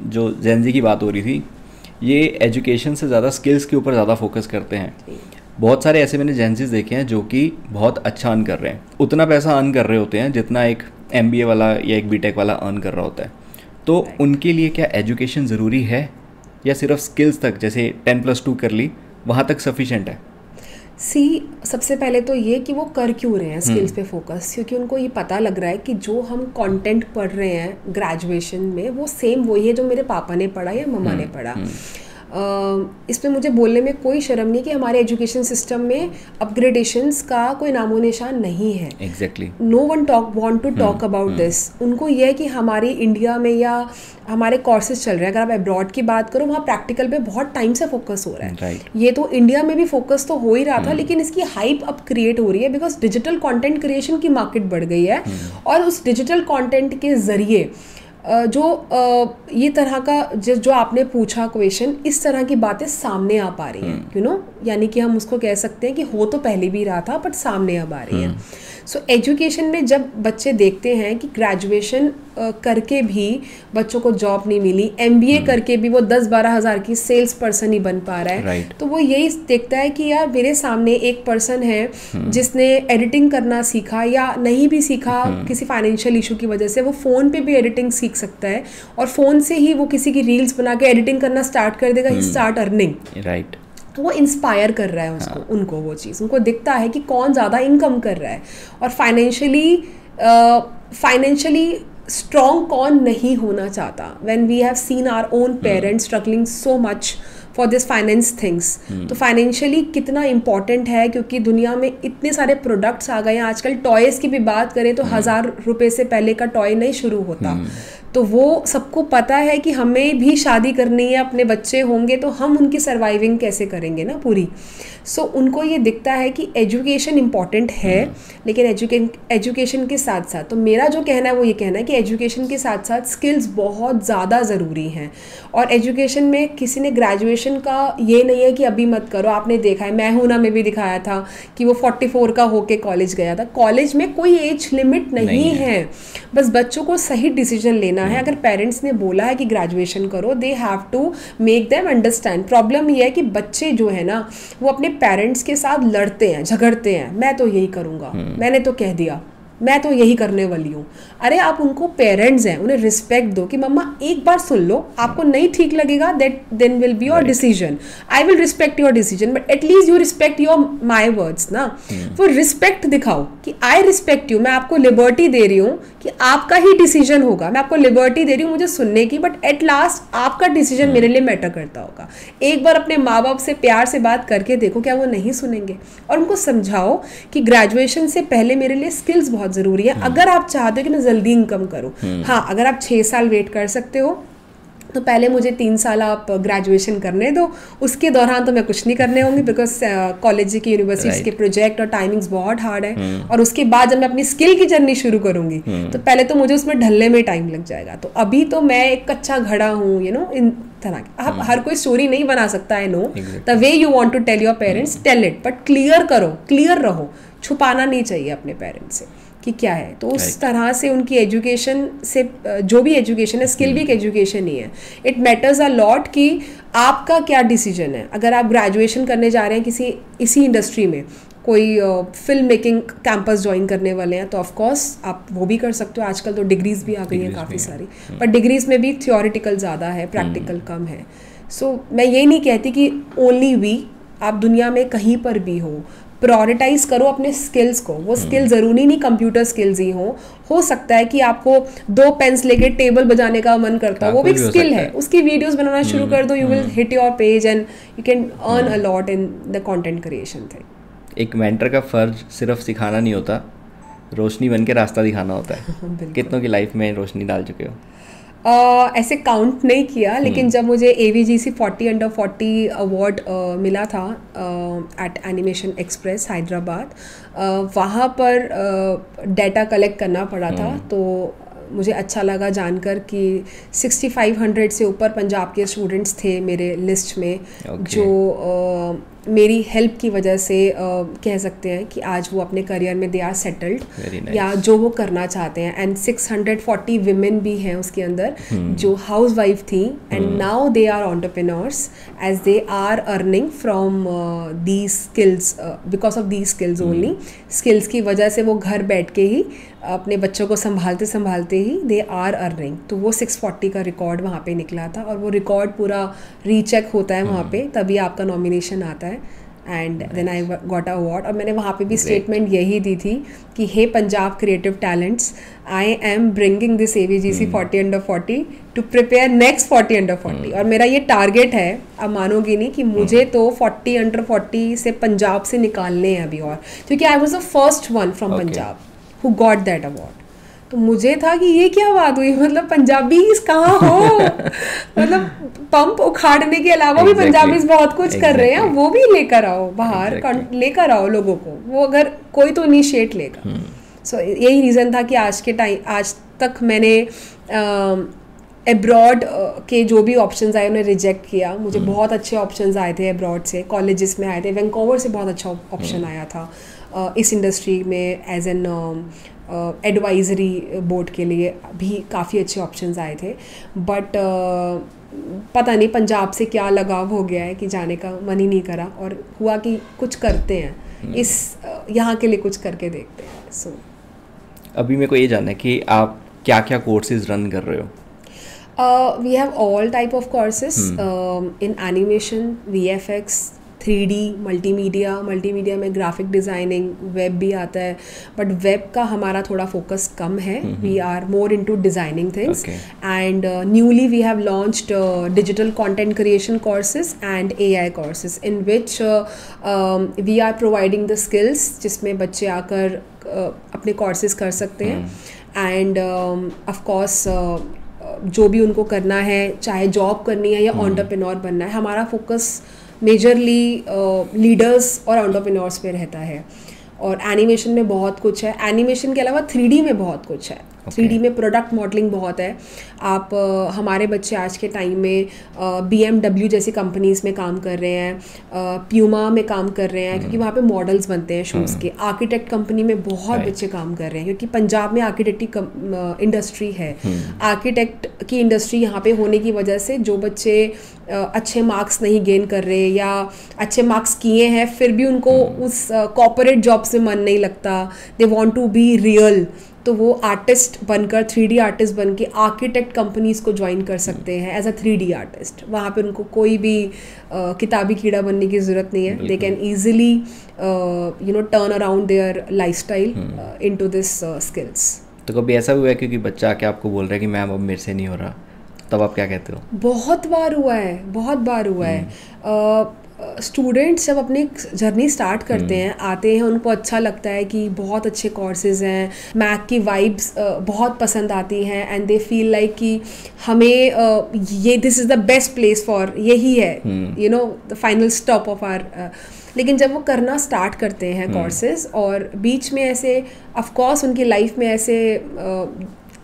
जो जेनजी की बात हो रही थी, ये एजुकेशन से ज़्यादा स्किल्स के ऊपर ज़्यादा फोकस करते हैं। बहुत सारे ऐसे मैंने जेनजीज देखे हैं जो कि बहुत अच्छा अर्न कर रहे हैं, उतना पैसा अर्न कर रहे होते हैं जितना एक MBA वाला या एक BTech वाला अर्न कर रहा होता है। तो उनके लिए क्या एजुकेशन ज़रूरी है या सिर्फ स्किल्स तक, जैसे 10+2 कर ली, वहाँ तक सफिशेंट है? सबसे पहले तो ये कि वो कर क्यों रहे हैं स्किल्स पे फोकस, क्योंकि उनको ये पता लग रहा है कि जो हम कंटेंट पढ़ रहे हैं ग्रेजुएशन में वो सेम वही है जो मेरे पापा ने पढ़ा या मम्मा ने पढ़ा। इसमें मुझे बोलने में कोई शर्म नहीं कि हमारे एजुकेशन सिस्टम में अपग्रेडेशंस का कोई नामो निशान नहीं है। Exactly. No one want to talk about this. उनको ये है कि हमारी इंडिया में या हमारे कोर्सेज चल रहे हैं, अगर आप अब्रॉड की बात करो वहाँ प्रैक्टिकल पे बहुत टाइम से फोकस हो रहा है। Right. ये तो इंडिया में भी फोकस तो हो ही रहा था, लेकिन इसकी हाइप अब क्रिएट हो रही है बिकॉज डिजिटल कंटेंट क्रिएशन की मार्केट बढ़ गई है, और उस डिजिटल कंटेंट के जरिए जो ये तरह का जो आपने पूछा क्वेश्चन, इस तरह की बातें सामने आ पा रही हैं, यू नो, यानी कि हम उसको कह सकते हैं कि हो तो पहले भी रहा था बट सामने अब आ रही है। सो एजुकेशन में जब बच्चे देखते हैं कि ग्रेजुएशन करके भी बच्चों को जॉब नहीं मिली, MBA करके भी वो 10-12 हज़ार की सेल्स पर्सन ही बन पा रहा है, Right. तो वो यही देखता है कि यार मेरे सामने एक पर्सन है जिसने एडिटिंग करना सीखा या नहीं भी सीखा, किसी फाइनेंशियल इशू की वजह से वो फ़ोन पे भी एडिटिंग सीख सकता है और फ़ोन से ही वो किसी की रील्स बना के एडिटिंग करना स्टार्ट कर देगा, ही स्टार्ट अर्निंग। राइट। तो वो इंस्पायर कर रहा है उसको, उनको वो चीज़, उनको दिखता है कि कौन ज़्यादा इनकम कर रहा है और फाइनेंशियली स्ट्रॉन्ग कौन नहीं होना चाहता। When we have seen our own parents struggling so much for this finance things, तो फाइनेंशियली कितना इम्पॉर्टेंट है, क्योंकि दुनिया में इतने सारे प्रोडक्ट्स आ गए हैं आजकल। टॉयज़ की भी बात करें तो 1000 रुपये से पहले का टॉय नहीं शुरू होता, तो वो सबको पता है कि हमें भी शादी करनी है, अपने बच्चे होंगे तो हम उनकी सर्वाइविंग कैसे करेंगे ना पूरी। सो उनको ये दिखता है कि एजुकेशन इम्पॉर्टेंट है, लेकिन एजुकेशन के साथ साथ, तो मेरा जो कहना है वो ये कहना है कि एजुकेशन के साथ साथ स्किल्स बहुत ज़्यादा ज़रूरी हैं। और एजुकेशन में किसी ने ग्रेजुएशन का ये नहीं है कि अभी मत करो, आपने देखा है, मैं हूं ना में भी दिखाया था कि वो 44 का होके कॉलेज गया था। कॉलेज में कोई एज लिमिट नहीं है, बस बच्चों को सही डिसीजन लेना है। अगर पेरेंट्स ने बोला है कि ग्रेजुएशन करो, they have to make them understand. Problem ये है कि बच्चे जो है ना वो अपने पेरेंट्स के साथ लड़ते हैं, झगड़ते हैं, मैं तो यही करूँगा, मैंने तो कह दिया, मैं तो यही करने वाली हूँ। अरे आप उनको पेरेंट्स हैं, उन्हें रिस्पेक्ट दो कि मम्मा एक बार सुन लो, आपको नहीं ठीक लगेगा, that then will be your decision, I will respect your decision, but at least you respect your my words ना। वो रिस्पेक्ट दिखाओ कि आई रिस्पेक्ट यू, मैं आपको लिबर्टी दे रही हूँ कि आपका ही डिसीजन होगा, मैं आपको लिबर्टी दे रही हूँ मुझे सुनने की, बट एट लास्ट आपका डिसीजन मेरे लिए मैटर करता होगा। एक बार अपने माँ बाप से प्यार से बात करके देखो, क्या वो नहीं सुनेंगे? और उनको समझाओ कि ग्रेजुएशन से पहले मेरे लिए स्किल्स बहुत ज़रूरी है, अगर आप चाहते हो कि मैं जल्दी इनकम करूं। हाँ, अगर आप 6 साल वेट कर सकते हो तो पहले मुझे 3 साल आप ग्रेजुएशन करने दो, उसके दौरान तो मैं कुछ नहीं करने होंगी, बिकॉज कॉलेज की यूनिवर्सिटीज़ के प्रोजेक्ट और टाइमिंग्स बहुत हार्ड है। और उसके बाद जब मैं अपनी स्किल की जर्नी शुरू करूंगी तो पहले तो मुझे उसमें ढलने में टाइम लग जाएगा। तो अभी तो मैं एक कच्चा घड़ा हूँ, यू नो, इन तरह की। आप हर कोई स्टोरी नहीं बना सकता, I know the way you want to tell your parents, tell it, but clear करो, क्लियर रहो, छुपाना नहीं चाहिए अपने पेरेंट्स से कि क्या है। तो उस तरह से उनकी एजुकेशन से, जो भी एजुकेशन है, स्किल भी एक एजुकेशन ही है। इट मैटर्स अ लॉट कि आपका क्या डिसीजन है। अगर आप ग्रेजुएशन करने जा रहे हैं इसी इंडस्ट्री में, कोई फिल्म मेकिंग कैंपस ज्वाइन करने वाले हैं, तो ऑफ कोर्स आप वो भी कर सकते हो। आजकल तो डिग्रीज भी आ गई हैं काफ़ी सारी, पर डिग्रीज में भी थियोरिटिकल ज़्यादा है, प्रैक्टिकल कम है। सो मैं ये नहीं कहती कि ओनली वी, आप दुनिया में कहीं पर भी हो, प्रायोरिटाइज करो अपने स्किल्स को। वो स्किल ज़रूरी नहीं कंप्यूटर स्किल्स ही हो सकता है कि आपको 2 पेन्स लेके टेबल बजाने का मन करता हो, वो भी एक स्किल है, उसकी वीडियोस बनाना शुरू कर दो, you will hit your page and you can earn a lot in the content creation thing. एक मेंटर का फर्ज सिर्फ सिखाना नहीं होता, रोशनी बन के रास्ता दिखाना होता है। कितनों की लाइफ में रोशनी डाल चुके हो? ऐसे काउंट नहीं किया, लेकिन जब मुझे AVGC 40 अंडर 40 अवार्ड मिला था एट एनिमेशन एक्सप्रेस हैदराबाद, वहाँ पर डेटा कलेक्ट करना पड़ा था, तो मुझे अच्छा लगा जानकर कि 6500 से ऊपर पंजाब के स्टूडेंट्स थे मेरे लिस्ट में, जो मेरी हेल्प की वजह से कह सकते हैं कि आज वो अपने करियर में दे आर सेटल्ड, या जो वो करना चाहते हैं। एंड 640 विमेन भी हैं उसके अंदर जो हाउस वाइफ थी, and now they are entrepreneurs as they are earning from these skills, because of these skills only. Skills की वजह से वो घर बैठ के ही अपने बच्चों को संभालते संभालते ही दे आर अर्निंग। तो वो 640 का रिकॉर्ड वहाँ पे निकला था, और वो रिकॉर्ड पूरा रीचेक होता है वहाँ पे, तभी आपका नॉमिनेशन आता है। And then I got a award, और मैंने वहाँ पे भी स्टेटमेंट यही दी थी कि hey Punjab creative talents, I am bringing this AVGC 40 under 40 to prepare next 40 under 40। और मेरा ये टारगेट है, अब मानोगी नहीं, कि मुझे तो 40 अंडर 40 से पंजाब से निकालने हैं अभी, और क्योंकि I was the first one from Punjab who got that award. तो मुझे था कि ये क्या बात हुई, मतलब पंजाबीज कहाँ हो मतलब पंप उखाड़ने के अलावा भी पंजाबीज बहुत कुछ कर रहे हैं, वो भी लेकर आओ बाहर, लेकर आओ लोगों को, वो अगर कोई तो इनिशिएट लेगा। सो यही रीज़न था कि आज तक मैंने एब्रॉड के जो भी ऑप्शंस आए उन्हें रिजेक्ट किया। मुझे बहुत अच्छे ऑप्शंस आए थे एब्रॉड से, कॉलेजेस में आए थे, वैंकूवर से बहुत अच्छा ऑप्शन आया था इस इंडस्ट्री में एज एन एडवाइजरी बोर्ड के लिए भी काफ़ी अच्छे ऑप्शंस आए थे। बट पता नहीं पंजाब से क्या लगाव हो गया है कि जाने का मन ही नहीं करा, और हुआ कि कुछ करते हैं इस यहाँ के लिए, कुछ करके देखते हैं। सो अभी मेरे को ये जानना है कि आप क्या क्या कोर्सेज रन कर रहे हो? We have all type of courses in animation, VFX, 3D, multimedia में ग्राफिक डिज़ाइनिंग, वेब भी आता है, बट वेब का हमारा थोड़ा फोकस कम है। We are more into designing things, and newly we have launched digital content creation courses and AI courses in which we are providing the skills, जिसमें बच्चे आकर अपने कोर्सेज कर सकते हैं। एंड ऑफ कोर्स जो भी उनको करना है, चाहे जॉब करनी है या एंटरप्रेन्योर बनना है, हमारा फोकस मेजरली लीडर्स और एंटरप्रेन्योर्स पे रहता है। और एनिमेशन में बहुत कुछ है, एनिमेशन के अलावा 3D में बहुत कुछ है। 3D में प्रोडक्ट मॉडलिंग बहुत है। आप हमारे बच्चे आज के टाइम में BMW जैसी कंपनीज़ में काम कर रहे हैं, प्यूमा में काम कर रहे हैं, क्योंकि वहाँ पे मॉडल्स बनते हैं शूज़ के। आर्किटेक्ट कंपनी में बहुत बच्चे काम कर रहे हैं, क्योंकि पंजाब में आर्किटेक्ट इंडस्ट्री है। आर्किटेक्ट की इंडस्ट्री यहाँ पे होने की वजह से जो बच्चे अच्छे मार्क्स नहीं गेन कर रहे, या अच्छे मार्क्स किए हैं फिर भी उनको उस कॉर्पोरेट जॉब से मन नहीं लगता, they want to be real, तो वो आर्टिस्ट बनकर 3D आर्टिस्ट बन के आर्किटेक्ट कंपनीज़ को ज्वाइन कर सकते हैं एज अ 3D आर्टिस्ट। वहाँ पे उनको कोई भी किताबी कीड़ा बनने की ज़रूरत नहीं है। They can easily turn around there lifestyle into this skills. तो कभी ऐसा हुआ है क्योंकि बच्चा आके आपको बोल रहा है कि मैम अब मेरे से नहीं हो रहा, तब आप क्या कहते हो? बहुत बार हुआ है। स्टूडेंट्स जब अपनी जर्नी स्टार्ट करते हैं, आते हैं, उनको अच्छा लगता है कि बहुत अच्छे कोर्सेज हैं, मैक की वाइब्स बहुत पसंद आती हैं, एंड दे फील लाइक कि हमें ये this is the best place for, यही है the final stop of our. लेकिन जब वो करना स्टार्ट करते हैं कोर्सेज, और बीच में ऐसे ऑफ कोर्स उनकी लाइफ में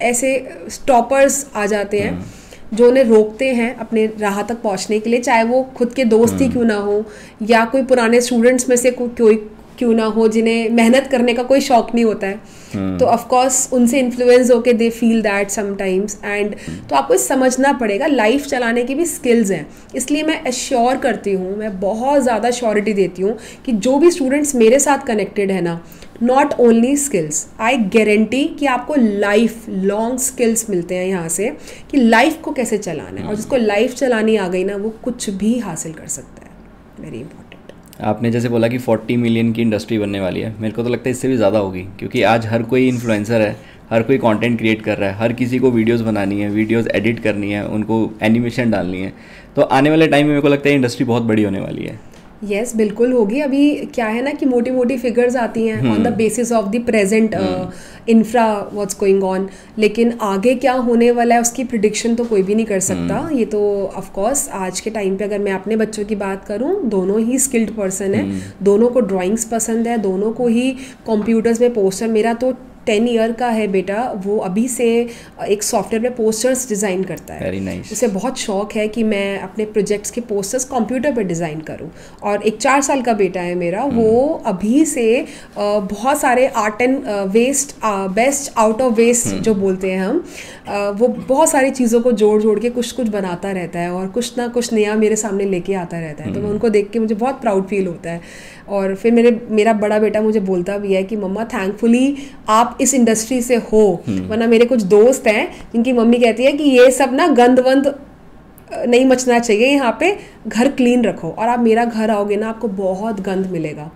ऐसे स्टॉपर्स आ जाते हैं जो उन्हें रोकते हैं अपने राह तक पहुंचने के लिए, चाहे वो खुद के दोस्त ही क्यों ना हो, या कोई पुराने स्टूडेंट्स में से कोई क्यों ना हो जिन्हें मेहनत करने का कोई शौक नहीं होता है। तो ऑफ कोर्स उनसे इन्फ्लुएंस होके they feel that sometimes, and तो आपको समझना पड़ेगा लाइफ चलाने की भी स्किल्स हैं। इसलिए मैं एश्योर करती हूँ, मैं बहुत ज़्यादा श्योरिटी देती हूँ कि जो भी स्टूडेंट्स मेरे साथ कनेक्टेड है ना, not only skills, I guarantee कि आपको लाइफ लॉन्ग स्किल्स मिलते हैं यहाँ से, कि लाइफ को कैसे चलाना है, और जिसको लाइफ चलानी आ गई ना, वो कुछ भी हासिल कर सकता है। Very important. आपने जैसे बोला कि 40 मिलियन की इंडस्ट्री बनने वाली है, मेरे को तो लगता है इससे भी ज़्यादा होगी, क्योंकि आज हर कोई इन्फ्लुएंसर है, हर कोई कंटेंट क्रिएट कर रहा है, हर किसी को वीडियोस बनानी है, वीडियोस एडिट करनी है, उनको एनिमेशन डालनी है। तो आने वाले टाइम में मेरे को लगता है इंडस्ट्री बहुत बड़ी होने वाली है। यस बिल्कुल होगी। अभी क्या है ना कि मोटी मोटी फिगर्स आती हैं on the basis of the present infra what's going on, लेकिन आगे क्या होने वाला है उसकी प्रिडिक्शन तो कोई भी नहीं कर सकता। ये तो ऑफ कोर्स आज के टाइम पे अगर मैं अपने बच्चों की बात करूं, दोनों ही स्किल्ड पर्सन है, दोनों को ड्राइंग्स पसंद है, दोनों को ही कंप्यूटर्स में पोस्टर, मेरा तो 10 ईयर का है बेटा, वो अभी से एक सॉफ्टवेयर में पोस्टर्स डिज़ाइन करता है। Very nice. उसे बहुत शौक है कि मैं अपने प्रोजेक्ट्स के पोस्टर्स कंप्यूटर पे डिज़ाइन करूं। और एक 4 साल का बेटा है मेरा, वो अभी से बहुत सारे art and waste, best out of waste जो बोलते हैं हम, वो बहुत सारी चीज़ों को जोड़ जोड़ के कुछ कुछ बनाता रहता है और कुछ ना कुछ नया मेरे सामने लेके आता रहता है। तो मैं उनको देख के मुझे बहुत प्राउड फील होता है। और फिर मेरा बड़ा बेटा मुझे बोलता भी है कि मम्मा थैंकफुली आप इस इंडस्ट्री से हो, वरना मेरे कुछ दोस्त हैं जिनकी मम्मी कहती है कि ये सब ना गंद वंद नहीं मचना चाहिए, यहाँ पे घर क्लीन रखो। और आप मेरा घर आओगे ना, आपको बहुत गंद मिलेगा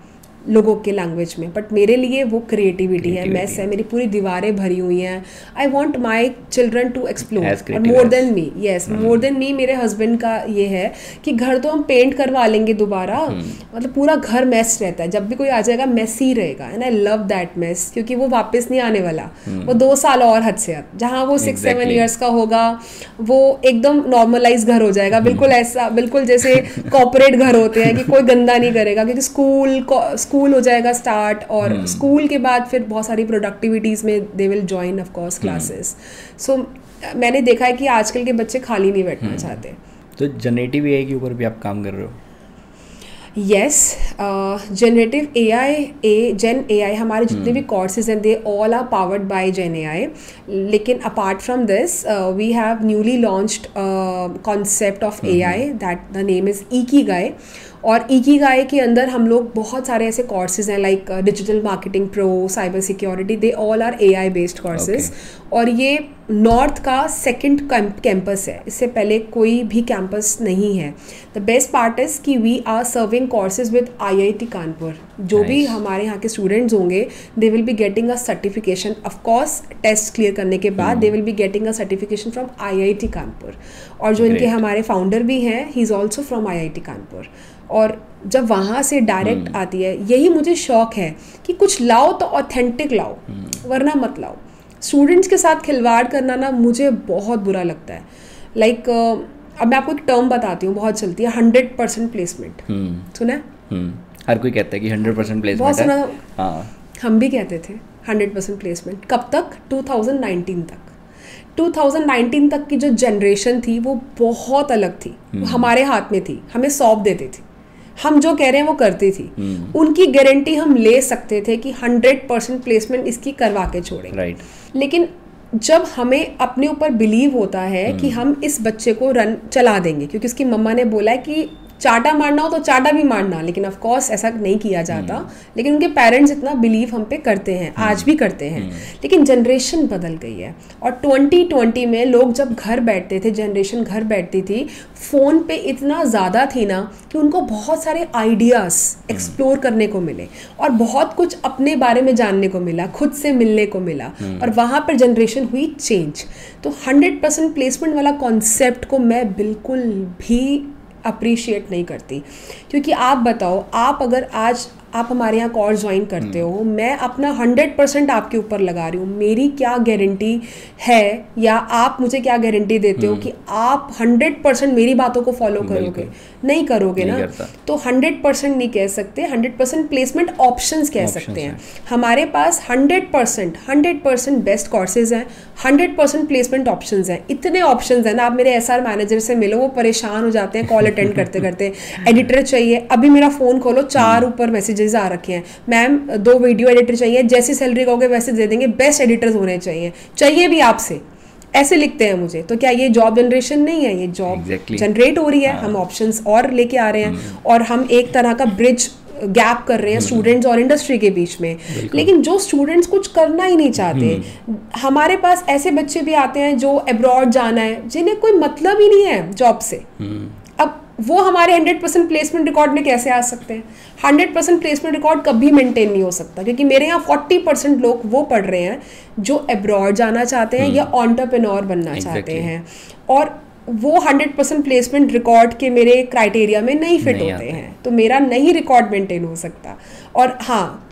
लोगों के लैंग्वेज में, बट मेरे लिए वो क्रिएटिविटी है, मैस है, मेरी पूरी दीवारें भरी हुई हैं। I want my children to explore और more than me, yes more than me. मेरे हस्बैंड का ये है कि घर तो हम पेंट करवा लेंगे दोबारा, मतलब पूरा घर मैस रहता है, जब भी कोई आ जाएगा मैस ही रहेगा, and I love that mess, क्योंकि वो वापस नहीं आने वाला। वो 2 साल और हद से हद, जहाँ वो 6-7 ईयर्स का होगा वो एकदम नॉर्मलाइज घर हो जाएगा, बिल्कुल ऐसा, बिल्कुल जैसे कॉर्पोरेट घर होते हैं कि कोई गंदा नहीं करेगा, क्योंकि स्कूल हो जाएगा स्टार्ट, और स्कूल के बाद फिर बहुत सारी प्रोडक्टिविटीज़ में they will join of course classes. So मैंने देखा है कि आजकल के बच्चे खाली नहीं बैठना चाहते। तो जनरेटिव एआई के ऊपर भी आप काम कर रहे हो? Yes, generative AI, gen AI, हमारे जितने भी कोर्सेज हैं they all are powered by gen AI. लेकिन apart from this we have newly launched concept of AI that the name is Ikigai. और इकिगाई के अंदर हम लोग बहुत सारे ऐसे कोर्सेज हैं like digital marketing pro, cyber security, they all are AI based courses. और ये नॉर्थ का सेकंड कैंपस है, इससे पहले कोई भी कैंपस नहीं है। द बेस्ट पार्ट इज़ कि we are serving courses with IIT Kanpur. जो भी हमारे यहाँ के स्टूडेंट्स होंगे they will be getting a certification, of course test clear करने के बाद they will be getting a certification from IIT Kanpur. और जो इनके हमारे फाउंडर भी हैं, he is also from IIT Kanpur. और जब वहाँ से डायरेक्ट आती है, यही मुझे शौक है कि कुछ लाओ तो ऑथेंटिक लाओ, वरना मत लाओ। स्टूडेंट्स के साथ खिलवाड़ करना ना मुझे बहुत बुरा लगता है। लाइक अब मैं आपको एक टर्म बताती हूँ, बहुत चलती है, 100% प्लेसमेंट। सुना है? हर कोई कहता है कि 100% प्लेसमेंट बहुत सुना। हाँ, हम भी कहते थे 100% प्लेसमेंट। कब तक? 2019 तक। 2019 तक की जो जनरेशन थी वो बहुत अलग थी, हमारे हाथ में थी, हमें सौंप देती थी, हम जो कह रहे हैं वो करती थी। उनकी गारंटी हम ले सकते थे कि 100% प्लेसमेंट इसकी करवा के छोड़ेंगे। राइट। लेकिन जब हमें अपने ऊपर बिलीव होता है कि हम इस बच्चे को रन चला देंगे, क्योंकि उसकी मम्मा ने बोला है कि चाटा मारना हो तो चाटा भी मारना, लेकिन ऑफ कोर्स ऐसा नहीं किया जाता। लेकिन उनके पेरेंट्स इतना बिलीव हम पे करते हैं, आज भी करते हैं। लेकिन जनरेशन बदल गई है, और 2020 में लोग जब घर बैठते थे, जनरेशन घर बैठती थी, फ़ोन पे इतना ज़्यादा थी ना कि उनको बहुत सारे आइडियाज़ एक्सप्लोर करने को मिले और बहुत कुछ अपने बारे में जानने को मिला, खुद से मिलने को मिला, और वहाँ पर जनरेशन हुई चेंज। तो 100% प्लेसमेंट वाला कॉन्सेप्ट को मैं बिल्कुल भी अप्रिशिएट नहीं करती। क्योंकि आप बताओ, आप अगर आज आप हमारे यहाँ कोर्स ज्वाइन करते हो, मैं अपना 100% आपके ऊपर लगा रही हूँ, मेरी क्या गारंटी है, या आप मुझे क्या गारंटी देते हो कि आप 100% मेरी बातों को फॉलो करोगे? नहीं करोगे ना। तो 100% नहीं कह सकते, 100% प्लेसमेंट ऑप्शंस कह सकते हैं। हमारे पास 100% बेस्ट कोर्सेज हैं, 100% प्लेसमेंट ऑप्शंस हैं। इतने ऑप्शंस हैं ना, आप मेरे एसआर मैनेजर से मिलो, वो परेशान हो जाते हैं कॉल अटेंड करते करते। एडिटर चाहिए, अभी मेरा फ़ोन खोलो, 4 ऊपर मैसेजेस आ रखे हैं, मैम 2 वीडियो एडिटर चाहिए, जैसी सैलरी कहोगे वैसे दे देंगे, बेस्ट एडिटर्स होने चाहिए भी आपसे, ऐसे लिखते हैं मुझे। तो क्या ये जॉब जनरेशन नहीं है? ये जॉब जनरेट हो रही है। हम ऑप्शंस और लेके आ रहे हैं, और हम एक तरह का ब्रिज गैप कर रहे हैं स्टूडेंट्स और इंडस्ट्री के बीच में। लेकिन जो स्टूडेंट्स कुछ करना ही नहीं चाहते, हमारे पास ऐसे बच्चे भी आते हैं जो अब्रॉड जाना है, जिन्हें कोई मतलब ही नहीं है जॉब से। अब वो हमारे 100% प्लेसमेंट रिकॉर्ड में कैसे आ सकते हैं? 100% प्लेसमेंट रिकॉर्ड कभी मेंटेन नहीं हो सकता, क्योंकि मेरे यहाँ 40% लोग वो पढ़ रहे हैं जो अब्रॉड जाना चाहते हैं या एंटरप्रेन्योर बनना चाहते हैं, और वो 100% प्लेसमेंट रिकॉर्ड के मेरे क्राइटेरिया में नहीं फिट होते हैं, तो मेरा नहीं रिकॉर्ड मेंटेन हो सकता। और हाँ,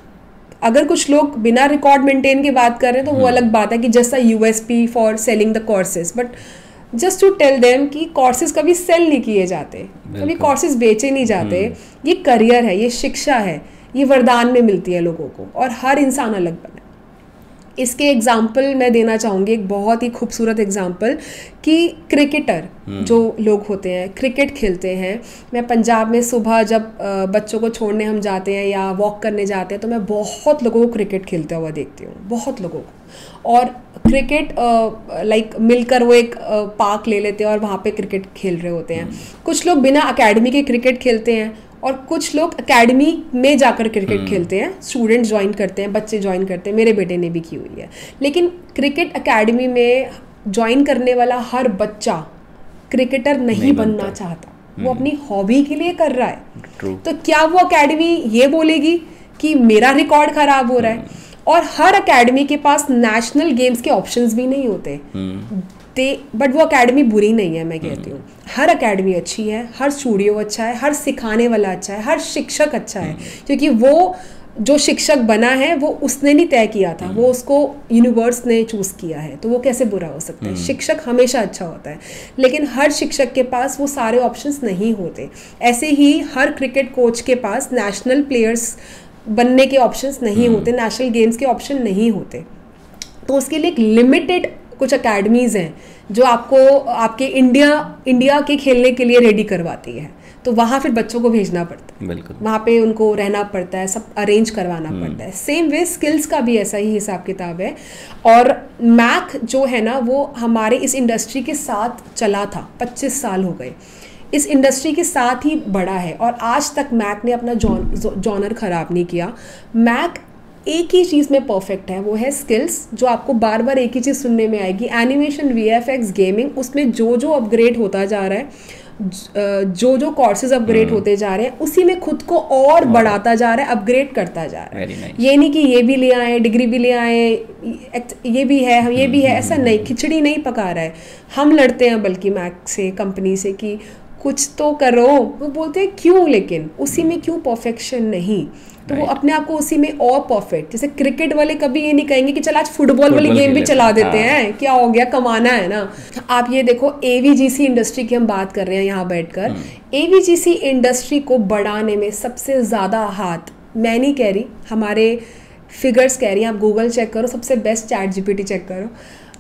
अगर कुछ लोग बिना रिकॉर्ड मेंटेन के बात कर रहे हैं तो वो अलग बात है कि just a USP for selling the courses, but just to tell them कि कोर्सेज कभी सेल नहीं किए जाते, कभी कोर्सेज बेचे नहीं जाते। ये करियर है, ये शिक्षा है, ये वरदान में मिलती है लोगों को, और हर इंसान अलग बना। इसके एग्जाम्पल मैं देना चाहूँगी, एक बहुत ही खूबसूरत एग्जाम्पल, कि क्रिकेटर जो लोग होते हैं, क्रिकेट खेलते हैं। मैं पंजाब में सुबह जब बच्चों को छोड़ने हम जाते हैं या वॉक करने जाते हैं तो मैं बहुत लोगों को क्रिकेट खेलते हुआ देखती हूँ, बहुत लोगों को। और क्रिकेट लाइक मिलकर वो एक पार्क ले लेते हैं और वहाँ पे क्रिकेट खेल रहे होते हैं। कुछ लोग बिना अकेडमी के क्रिकेट खेलते हैं, और कुछ लोग एकेडमी में जाकर क्रिकेट खेलते हैं, स्टूडेंट्स ज्वाइन करते हैं, बच्चे ज्वाइन करते हैं, मेरे बेटे ने भी की हुई है। लेकिन क्रिकेट एकेडमी में ज्वाइन करने वाला हर बच्चा क्रिकेटर नहीं बनना चाहता, वो अपनी हॉबी के लिए कर रहा है। तो क्या वो एकेडमी ये बोलेगी कि मेरा रिकॉर्ड खराब हो रहा है? और हर एकेडमी के पास नेशनल गेम्स के ऑप्शंस भी नहीं होते, बट वो एकेडमी बुरी नहीं है, मैं कहती हूँ। हर एकेडमी अच्छी है, हर स्टूडियो अच्छा है, हर सिखाने वाला अच्छा है, हर शिक्षक अच्छा है, क्योंकि वो जो शिक्षक बना है वो उसने नहीं तय किया था, वो उसको यूनिवर्स ने चूज किया है, तो वो कैसे बुरा हो सकता है? शिक्षक हमेशा अच्छा होता है, लेकिन हर शिक्षक के पास वो सारे ऑप्शंस नहीं होते। ऐसे ही हर क्रिकेट कोच के पास नेशनल प्लेयर्स बनने के ऑप्शंस नहीं होते, नेशनल गेम्स के ऑप्शन नहीं होते। तो उसके लिए एक लिमिटेड कुछ अकेडमीज़ हैं जो आपको आपके इंडिया के खेलने के लिए रेडी करवाती है, तो वहाँ फिर बच्चों को भेजना पड़ता है, बिल्कुल वहाँ पे उनको रहना पड़ता है, सब अरेंज करवाना पड़ता है। सेम वे स्किल्स का भी ऐसा ही हिसाब किताब है। और मैक जो है ना, वो हमारे इस इंडस्ट्री के साथ चला था, 25 साल हो गए, इस इंडस्ट्री के साथ ही बड़ा है, और आज तक मैक ने अपना जॉनर ख़राब नहीं किया। मैक एक ही चीज़ में परफेक्ट है, वो है स्किल्स, जो आपको बार बार एक ही चीज़ सुनने में आएगी, एनिमेशन, वीएफएक्स, गेमिंग। उसमें जो जो अपग्रेड होता जा रहा है, जो जो कोर्सेज अपग्रेड होते जा रहे हैं, उसी में खुद को और बढ़ाता जा रहा है, अपग्रेड करता जा रहा है। ये नहीं कि ये भी ले आए, डिग्री भी ले आए, ये भी है, ये भी है, ऐसा नहीं, खिचड़ी नहीं पका रहा है। हम लड़ते हैं बल्कि मैक से, कंपनी से, कि कुछ तो करो। वो बोलते हैं क्यों, लेकिन उसी में क्यों परफेक्शन नहीं? तो वो अपने आप को उसी में और परफेक्ट, जैसे क्रिकेट वाले कभी ये नहीं कहेंगे कि चल आज फुटबॉल वाली गेम भी चला देते हैं, क्या हो गया, कमाना है ना। आप ये देखो, एवीजीसी इंडस्ट्री की हम बात कर रहे हैं यहाँ बैठकर, एवीजीसी इंडस्ट्री को बढ़ाने में सबसे ज़्यादा हाथ, मैं नहीं कह रही, हमारे फिगर्स कह रही हैं, आप गूगल चेक करो, सबसे बेस्ट ChatGPT चेक करो,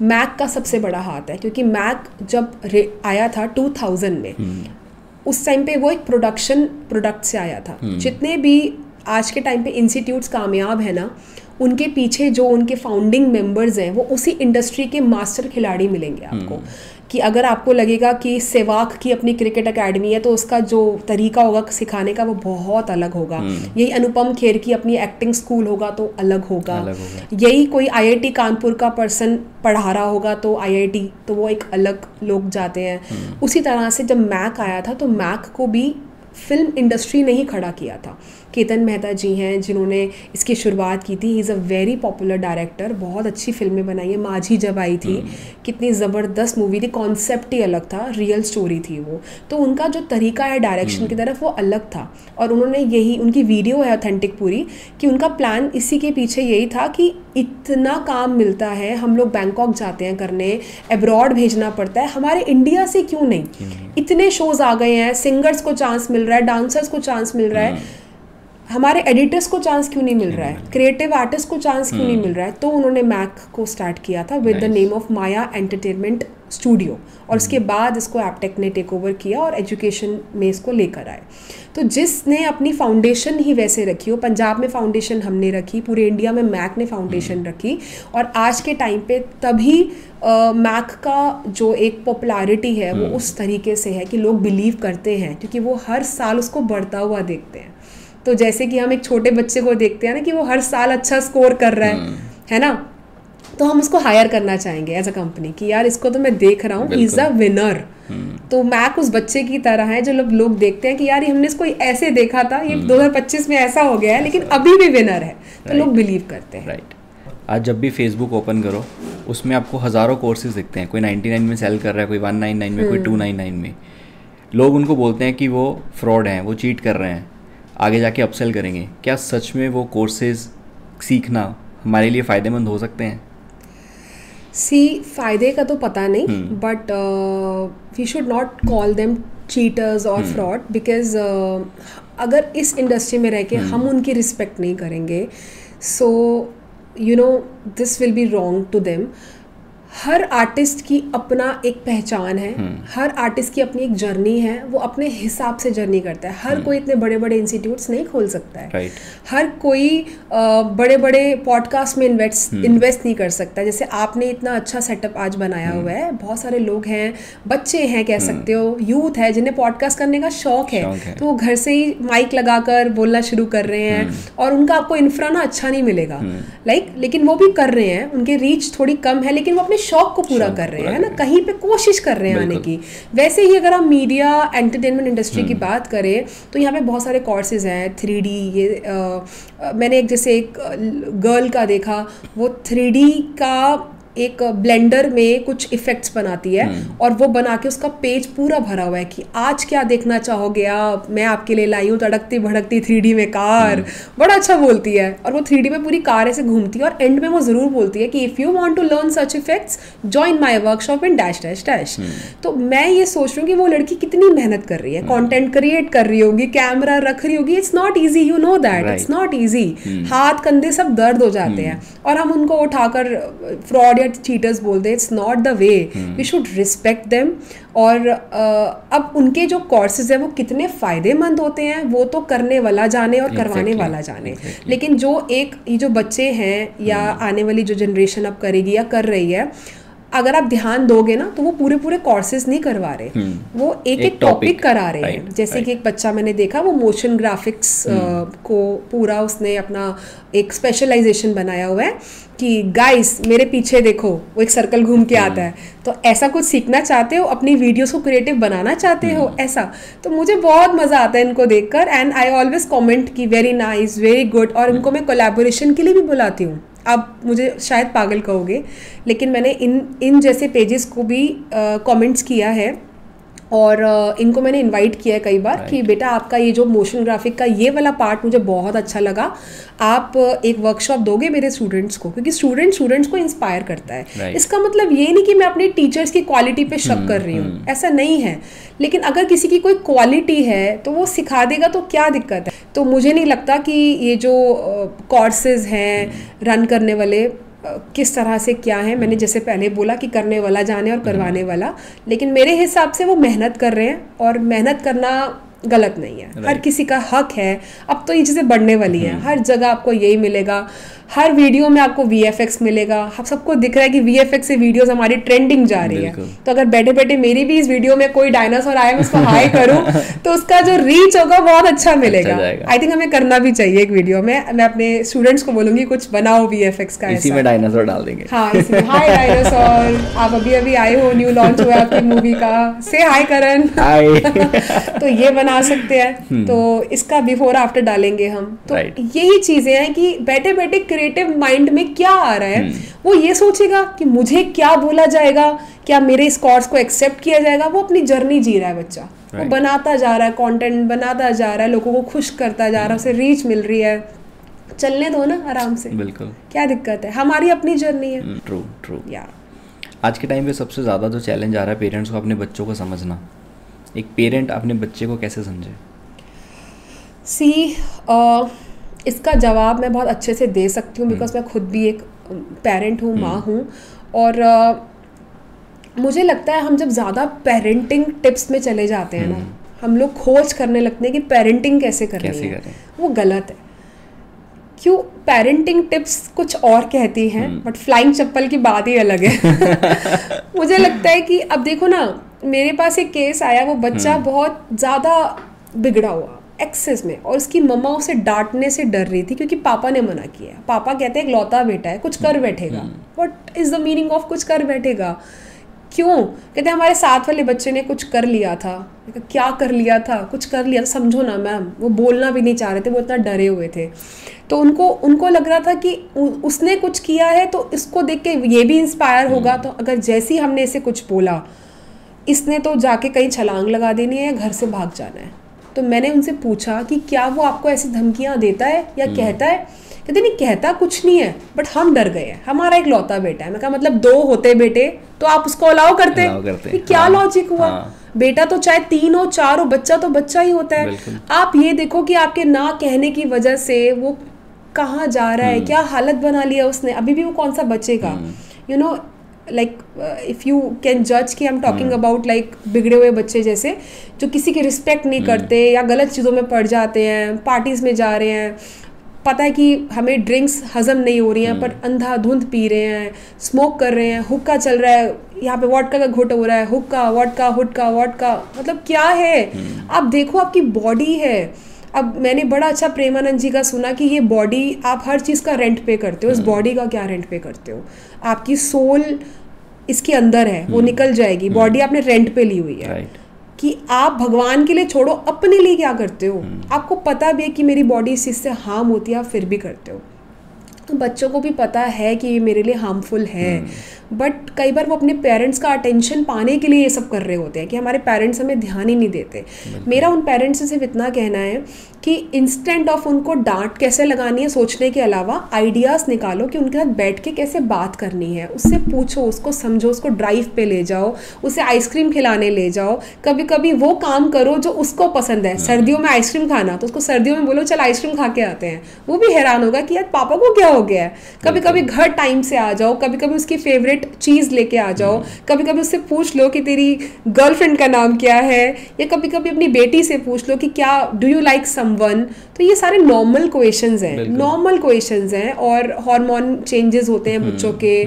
मैक का सबसे बड़ा हाथ है। क्योंकि मैक जब आया था 2000 में, उस टाइम पे वो एक प्रोडक्ट से आया था। जितने भी आज के टाइम पे इंस्टीट्यूट्स कामयाब है ना, उनके पीछे जो उनके फाउंडिंग मेंबर्स हैं वो उसी इंडस्ट्री के मास्टर खिलाड़ी मिलेंगे आपको। कि अगर आपको लगेगा कि सेवाक की अपनी क्रिकेट एकेडमी है तो उसका जो तरीका होगा सिखाने का वो बहुत अलग होगा। यही अनुपम खेर की अपनी एक्टिंग स्कूल होगा तो अलग होगा। यही कोई IIT कानपुर का पर्सन पढ़ा रहा होगा तो IIT, तो वो एक अलग लोग जाते हैं। उसी तरह से जब मैक आया था तो मैक को भी फिल्म इंडस्ट्री ने ही खड़ा किया था। केतन मेहता जी हैं जिन्होंने इसकी शुरुआत की थी। He is a very popular director, बहुत अच्छी फिल्में बनाई है। माझी जब आई थी कितनी ज़बरदस्त मूवी थी, कॉन्सेप्ट ही अलग था, रियल स्टोरी थी वो। तो उनका जो तरीका है डायरेक्शन की तरफ वो अलग था, और उन्होंने यही, उनकी वीडियो है ऑथेंटिक पूरी, कि उनका प्लान इसी के पीछे यही था कि इतना काम मिलता है, हम लोग बैंकॉक जाते हैं करने, अब्रॉड भेजना पड़ता है, हमारे इंडिया से क्यों नहीं? इतने शोज़ आ गए हैं, सिंगर्स को चांस मिल रहा है, डांसर्स को चांस मिल रहा है, हमारे एडिटर्स को चांस क्यों नहीं मिल रहा है, क्रिएटिव आर्टिस्ट को चांस क्यों नहीं मिल रहा है? तो उन्होंने मैक को स्टार्ट किया था with the name of Maya entertainment studio, और उसके बाद इसको एप्टेक ने टेक ओवर किया और एजुकेशन में इसको लेकर आए। तो जिसने अपनी फाउंडेशन ही वैसे रखी हो, पंजाब में फाउंडेशन हमने रखी, पूरे इंडिया में मैक ने फाउंडेशन रखी, और आज के टाइम पे तभी मैक का जो एक पॉपुलैरिटी है वो उस तरीके से है कि लोग बिलीव करते हैं, क्योंकि वो हर साल उसको बढ़ता हुआ देखते हैं। तो जैसे कि हम एक छोटे बच्चे को देखते हैं ना कि वो हर साल अच्छा स्कोर कर रहा है ना, तो हम उसको हायर करना चाहेंगे एज अ कंपनी कि यार इसको तो मैं देख रहा हूँ, ही इज़ अ विनर। तो मैक उस बच्चे की तरह है जो लोग देखते हैं कि यार हमने इसको ऐसे देखा था, ये 2025 में ऐसा हो गया है लेकिन अभी भी विनर है, तो लोग बिलीव करते हैं। राइट। आज जब भी फेसबुक ओपन करो उसमें आपको हज़ारों कोर्सेज दिखते हैं, कोई 99 में सेल कर रहा है, कोई 199 में, कोई 299 में। लोग उनको बोलते हैं कि वो फ्रॉड हैं, वो चीट कर रहे हैं, आगे जाके अपसेल करेंगे। क्या सच में वो कोर्सेज सीखना हमारे लिए फ़ायदेमंद हो सकते हैं? फ़ायदे का तो पता नहीं, but we should not call them cheaters और फ्रॉड, बिकॉज अगर इस इंडस्ट्री में रह के हम उनकी रिस्पेक्ट नहीं करेंगे, so you know this will be wrong to them. हर आर्टिस्ट की अपना एक पहचान है, हर आर्टिस्ट की अपनी एक जर्नी है, वो अपने हिसाब से जर्नी करता है। हर कोई इतने बड़े बड़े इंस्टीट्यूट्स नहीं खोल सकता है, right. हर कोई बड़े बड़े पॉडकास्ट में इन्वेस्ट नहीं कर सकता। जैसे आपने इतना अच्छा सेटअप आज बनाया हुआ है, बहुत सारे लोग हैं, बच्चे हैं, कह सकते हो यूथ है जिन्हें पॉडकास्ट करने का शौक है, तो वो घर से ही माइक लगाकर बोलना शुरू कर रहे हैं और उनका आपको इन्फ्रा ना अच्छा नहीं मिलेगा, लेकिन वो भी कर रहे हैं, उनकी रीच थोड़ी कम है लेकिन वो अपने शौक को पूरा कर रहे हैं ना, कहीं पे कोशिश कर रहे हैं आने की। वैसे ही अगर हम मीडिया एंटरटेनमेंट इंडस्ट्री की बात करें तो यहाँ पे बहुत सारे कोर्सेज हैं, 3D, ये मैंने जैसे एक गर्ल का देखा, वो 3D का एक ब्लेंडर में कुछ इफेक्ट्स बनाती है और वो बना के उसका पेज पूरा भरा हुआ है कि आज क्या देखना चाहोगे आप, मैं आपके लिए लाई हूँ तड़कती भड़कती 3D में कार। बड़ा अच्छा बोलती है और वो 3D में पूरी कार ऐसे घूमती है और एंड में वो ज़रूर बोलती है कि if you want to learn such effects join my workshop in dash dash dash. तो मैं ये सोच रही हूँ कि वो लड़की कितनी मेहनत कर रही है, कंटेंट क्रिएट कर रही होगी, कैमरा रख रही होगी। It's not easy, you know that, it's not easy. हाथ कंधे सब दर्द हो जाते हैं और हम उनको उठाकर फ्रॉड चीटर्स बोलते हैं। It's not the way, we should respect them. और अब उनके जो कोर्सेज हैं वो कितने फ़ायदेमंद होते हैं वो तो करने वाला जाने और करवाने वाला जाने। लेकिन जो ये जो बच्चे हैं या आने वाली जो जनरेशन अब करेगी या कर रही है, अगर आप ध्यान दोगे ना तो वो पूरे पूरे कोर्सेज नहीं करवा रहे, वो एक टॉपिक करा रहे हैं। जैसे कि एक बच्चा मैंने देखा, वो मोशन ग्राफिक्स को पूरा उसने अपना एक स्पेशलाइजेशन बनाया हुआ है कि गाइस मेरे पीछे देखो, वो एक सर्कल घूम के आता है। तो ऐसा कुछ सीखना चाहते हो, अपनी वीडियोस को क्रिएटिव बनाना चाहते हो ऐसा, तो मुझे बहुत मज़ा आता है इनको देखकर। एंड आई ऑलवेज कमेंट कि वेरी नाइस, वेरी गुड। और इनको मैं कोलैबोरेशन के लिए भी बुलाती हूँ। अब मुझे शायद पागल कहोगे, लेकिन मैंने इन जैसे पेजेस को भी कमेंट्स किया है और इनको मैंने इनवाइट किया है कई बार कि बेटा आपका ये जो मोशन ग्राफिक का ये वाला पार्ट मुझे बहुत अच्छा लगा, आप एक वर्कशॉप दोगे मेरे स्टूडेंट्स को, क्योंकि स्टूडेंट्स को इंस्पायर करता है। इसका मतलब ये नहीं कि मैं अपने टीचर्स की क्वालिटी पे शक कर रही हूँ, ऐसा नहीं है। लेकिन अगर किसी की कोई क्वालिटी है तो वो सिखा देगा तो क्या दिक्कत है। तो मुझे नहीं लगता कि ये जो कोर्सेज हैं रन करने वाले किस तरह से क्या है। मैंने जैसे पहले बोला कि करने वाला जाने और करवाने वाला, लेकिन मेरे हिसाब से वो मेहनत कर रहे हैं और मेहनत करना गलत नहीं है। हर किसी का हक है। अब तो ये चीज़ें बढ़ने वाली हैं, हर जगह आपको यही मिलेगा, हर वीडियो में आपको VFX मिलेगा। हम सबको दिख रहा है कि VFX से वीडियोस हमारी ट्रेंडिंग जा रही है। तो अगर बैठे बैठे मेरी भी इस वीडियो में कोई डायनासोर आए, मैं उसको हाई करूं तो उसका जो रीच होगा बहुत अच्छा मिलेगा। आई थिंक हमें करना भी चाहिए एक वीडियो में। मैं अपने स्टूडेंट्स को बोलूंगी कुछ बनाओ VFX का, इसी में डायनासोर डाल देंगे। हाँ, इसमें हाय डायनासोर, आप अभी अभी आए हो, न्यू लॉन्च हुआ आपकी मूवी का, से हाय करण तो ये बना सकते हैं। तो इसका बिफोर आफ्टर डालेंगे हम। तो यही चीजें हैं कि बैठे बैठे क्रिएटिव माइंड में क्या आ रहा है, वो ये सोचेगा कि मुझे क्या बोला जाएगा, क्या मेरे इस कोर्स को एक्सेप्ट किया जाएगा। वो अपनी जर्नी जी रहा है बच्चा, वो बनाता जा रहा है, कंटेंट बनाता जा रहा है, लोगों को खुश करता जा रहा है, उसे रीच मिल रही है। चलने दो ना आराम से, बिल्कुल, क्या दिक्कत है, हमारी अपनी जर्नी है। ट्रू या आज के टाइम पे सबसे ज़्यादा जो चैलेंज आ रहा है पेरेंट्स को अपने बच्चों को समझना। एक पेरेंट अपने बच्चे को कैसे समझे? इसका जवाब मैं बहुत अच्छे से दे सकती हूँ बिकॉज मैं खुद भी एक पेरेंट हूँ, माँ हूँ। और मुझे लगता है हम जब ज़्यादा पेरेंटिंग टिप्स में चले जाते हैं ना, हम लोग खोज करने लगते हैं कि पेरेंटिंग कैसे करनी है, वो गलत है। क्यों? पेरेंटिंग टिप्स कुछ और कहती हैं बट फ्लाइंग चप्पल की बात ही अलग है। मुझे लगता है कि अब देखो ना, मेरे पास एक केस आया, वो बच्चा बहुत ज़्यादा बिगड़ा हुआ, एक्सेस में, और उसकी मम्मा उसे डांटने से डर रही थी क्योंकि पापा ने मना किया। पापा कहते हैं इकलौता बेटा है, कुछ कर बैठेगा। What is the meaning of कुछ कर बैठेगा? क्यों? कहते हैं हमारे साथ वाले बच्चे ने कुछ कर लिया था। क्या कर लिया था? कुछ कर लिया था, समझो ना मैम। वो बोलना भी नहीं चाह रहे थे, वो इतना डरे हुए थे। तो उनको लग रहा था कि उसने कुछ किया है तो इसको देख के ये भी इंस्पायर होगा, तो अगर जैसे ही हमने इसे कुछ बोला, इसने तो जाके कहीं छलांग लगा देनी है या घर से भाग जाना है। तो मैंने उनसे पूछा कि क्या वो आपको ऐसी धमकियाँ देता है या कहता है? कहते नहीं, कहता कुछ नहीं है, बट हम डर गए हैं, हमारा एक लौता बेटा है। मैं कहा मतलब 2 होते बेटे तो आप उसको अलाउ करते? कि क्या लॉजिक हुआ? बेटा तो चाहे 3 हो 4 हो, बच्चा तो बच्चा ही होता है। आप ये देखो कि आपके ना कहने की वजह से वो कहाँ जा रहा है, क्या हालत बना लिया उसने। अभी भी वो कौन सा बचेगा? You know, like if you can जज कि I am talking about like बिगड़े हुए बच्चे जैसे, जो किसी की रिस्पेक्ट नहीं करते या गलत चीज़ों में पड़ जाते हैं, पार्टीज़ में जा रहे हैं, पता है कि हमें ड्रिंक्स हजम नहीं हो रही हैं पर अंधाधुंध पी रहे हैं, स्मोक कर रहे हैं, हुक्का चल रहा है, यहाँ पे वोडका का घुट हो रहा है, हुक्का वोडका हुक्का वोडका, मतलब क्या है? आप देखो आपकी बॉडी है। अब मैंने बड़ा अच्छा प्रेमानंद जी का सुना कि ये बॉडी, आप हर चीज़ का रेंट पे करते हो, इस बॉडी का क्या रेंट पे करते हो? आपकी सोल इसके अंदर है, वो निकल जाएगी। बॉडी आपने रेंट पे ली हुई है। कि आप भगवान के लिए छोड़ो, अपने लिए क्या करते हो? आपको पता भी है कि मेरी बॉडी इस चीज़ से हार्म होती है, आप फिर भी करते हो। तो बच्चों को भी पता है कि ये मेरे लिए हार्मफुल है, बट कई बार वो अपने पेरेंट्स का अटेंशन पाने के लिए ये सब कर रहे होते हैं कि हमारे पेरेंट्स हमें ध्यान ही नहीं देते। मेरा उन पेरेंट्स से सिर्फ इतना कहना है कि इंस्टेंट ऑफ उनको डांट कैसे लगानी है सोचने के अलावा, आइडियाज़ निकालो कि उनके साथ बैठ के कैसे बात करनी है। उससे पूछो, उसको समझो, उसको ड्राइव पे ले जाओ, उसे आइसक्रीम खिलाने ले जाओ। कभी कभी वो काम करो जो उसको पसंद है। सर्दियों में आइसक्रीम खाना, तो उसको सर्दियों में बोलो चल आइसक्रीम खा के आते हैं। वो भी हैरान होगा कि यार पापा को क्या हो गया है। कभी कभी घर टाइम से आ जाओ, कभी कभी उसकी फेवरेट चीज़ लेके आ जाओ, कभी कभी उससे पूछ लो कि तेरी गर्लफ्रेंड का नाम क्या है, या कभी कभी अपनी बेटी से पूछ लो कि क्या डू यू लाइक समवन। तो ये सारे नॉर्मल क्वेश्चंस हैं, और हार्मोन चेंजेस होते हैं बच्चों के,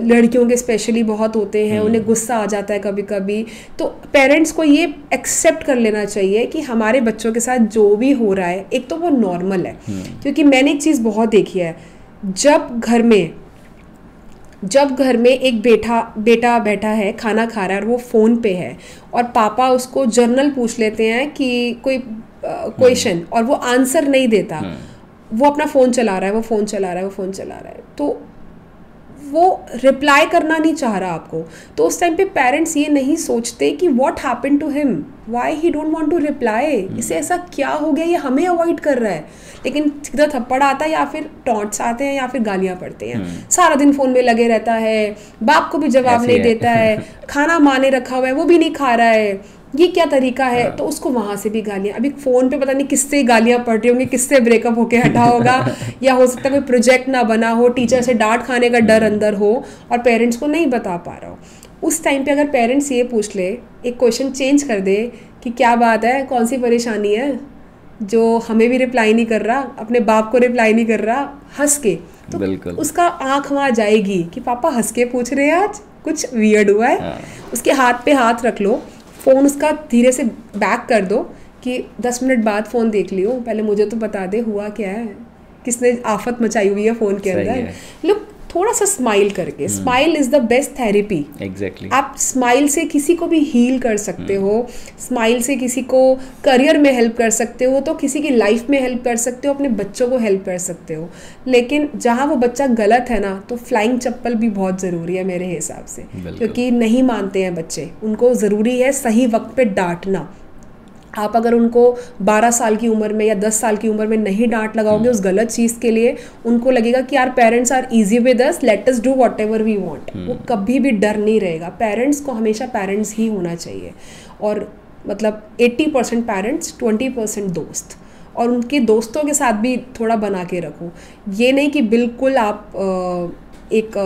लड़कियों के स्पेशली बहुत होते हैं, उन्हें गुस्सा आ जाता है कभी कभी। तो पेरेंट्स को ये एक्सेप्ट कर लेना चाहिए कि हमारे बच्चों के साथ जो भी हो रहा है, एक तो वो नॉर्मल है। क्योंकि मैंने एक चीज़ बहुत देखी है, जब घर में एक बेटा बैठा है, खाना खा रहा है और वो फ़ोन पे है, और पापा उसको जर्नल पूछ लेते हैं कि कोई क्वेश्चन, और वो आंसर नहीं देता, वो अपना फ़ोन चला रहा है, तो वो रिप्लाई करना नहीं चाह रहा आपको। तो उस टाइम पे पेरेंट्स ये नहीं सोचते कि what happened to him, why he don't want to reply, इसे ऐसा क्या हो गया, ये हमें अवॉइड कर रहा है। लेकिन सीधा थप्पड़ आता है, या फिर टॉन्ट्स आते हैं, या फिर गालियाँ पड़ते हैं। सारा दिन फ़ोन में लगे रहता है, बाप को भी जवाब नहीं देता है, खाना माँ ने रखा हुआ है वो भी नहीं खा रहा है, ये क्या तरीका है? तो उसको वहाँ से भी गालियाँ। अभी फ़ोन पे पता नहीं किससे गालियाँ पड़ रही होंगी, किससे ब्रेकअप होके हटा होगा, या हो सकता है कोई प्रोजेक्ट ना बना हो, टीचर से डांट खाने का डर अंदर हो, और पेरेंट्स को नहीं बता पा रहा हो। उस टाइम पे अगर पेरेंट्स ये पूछ ले, एक क्वेश्चन चेंज कर दे कि क्या बात है, कौन सी परेशानी है, जो हमें भी रिप्लाई नहीं कर रहा, अपने बाप को रिप्लाई नहीं कर रहा, हंस के, तो उसका आँख वहाँ जाएगी कि पापा हंस के पूछ रहे हैं, आज कुछ वियर्ड हुआ है। उसके हाथ पे हाथ रख लो, फ़ोन उसका धीरे से बैक कर दो कि 10 मिनट बाद फ़ोन देख लियो, पहले मुझे तो बता दे हुआ क्या है, किसने आफत मचाई हुई है फ़ोन के अंदर। लोग थोड़ा सा स्माइल करके, smile is the best therapy. Exactly. आप स्माइल से किसी को भी हील कर सकते हो, स्माइल से किसी को करियर में हेल्प कर सकते हो, तो किसी की लाइफ में हेल्प कर सकते हो, अपने बच्चों को हेल्प कर सकते हो। लेकिन जहाँ वो बच्चा गलत है ना, तो फ्लाइंग चप्पल भी बहुत ज़रूरी है मेरे हिसाब से, क्योंकि नहीं मानते हैं बच्चे, उनको ज़रूरी है सही वक्त पे डांटना। आप अगर उनको 12 साल की उम्र में या 10 साल की उम्र में नहीं डांट लगाओगे उस गलत चीज़ के लिए, उनको लगेगा कि यार parents are easy with us, let us do whatever we want. वो कभी भी डर नहीं रहेगा। पेरेंट्स को हमेशा पेरेंट्स ही होना चाहिए, और मतलब 80% पेरेंट्स, 20% दोस्त, और उनके दोस्तों के साथ भी थोड़ा बना के रखो। ये नहीं कि बिल्कुल आप एक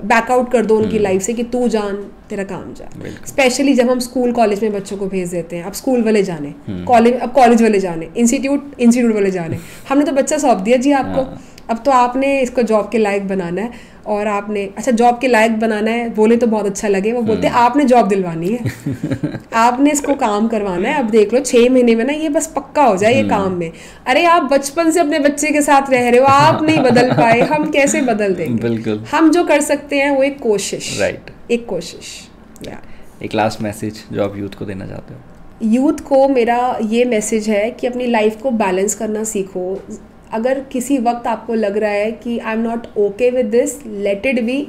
बैकआउट कर दो उनकी लाइफ से कि तू जान तेरा काम जा। स्पेशली जब हम स्कूल कॉलेज में बच्चों को भेज देते हैं, अब स्कूल वाले जाने, कॉलेज वाले जाने, इंस्टीट्यूट वाले जाने, हमने तो बच्चा सौंप दिया जी आपको, अब तो आपने इसको जॉब के लायक बनाना है। और आपने अच्छा जॉब के लायक बनाना है, बोले तो बहुत अच्छा लगे, वो बोलते हैं आपने जॉब दिलवानी है आपने इसको काम करवाना है, अब देख लो 6 महीने में ना ये बस पक्का हो जाए ये काम में। अरे आप बचपन से अपने बच्चे के साथ रह रहे हो, आप नहीं बदल पाए, हम कैसे बदल देंगे? बिल्कुल। हम जो कर सकते हैं वो एक कोशिश, राइट, एक कोशिश। एक लास्ट मैसेज जो आप यूथ को देना चाहते हो? यूथ को मेरा ये मैसेज है कि अपनी लाइफ को बैलेंस करना सीखो। अगर किसी वक्त आपको लग रहा है कि I am not okay with this, let it be.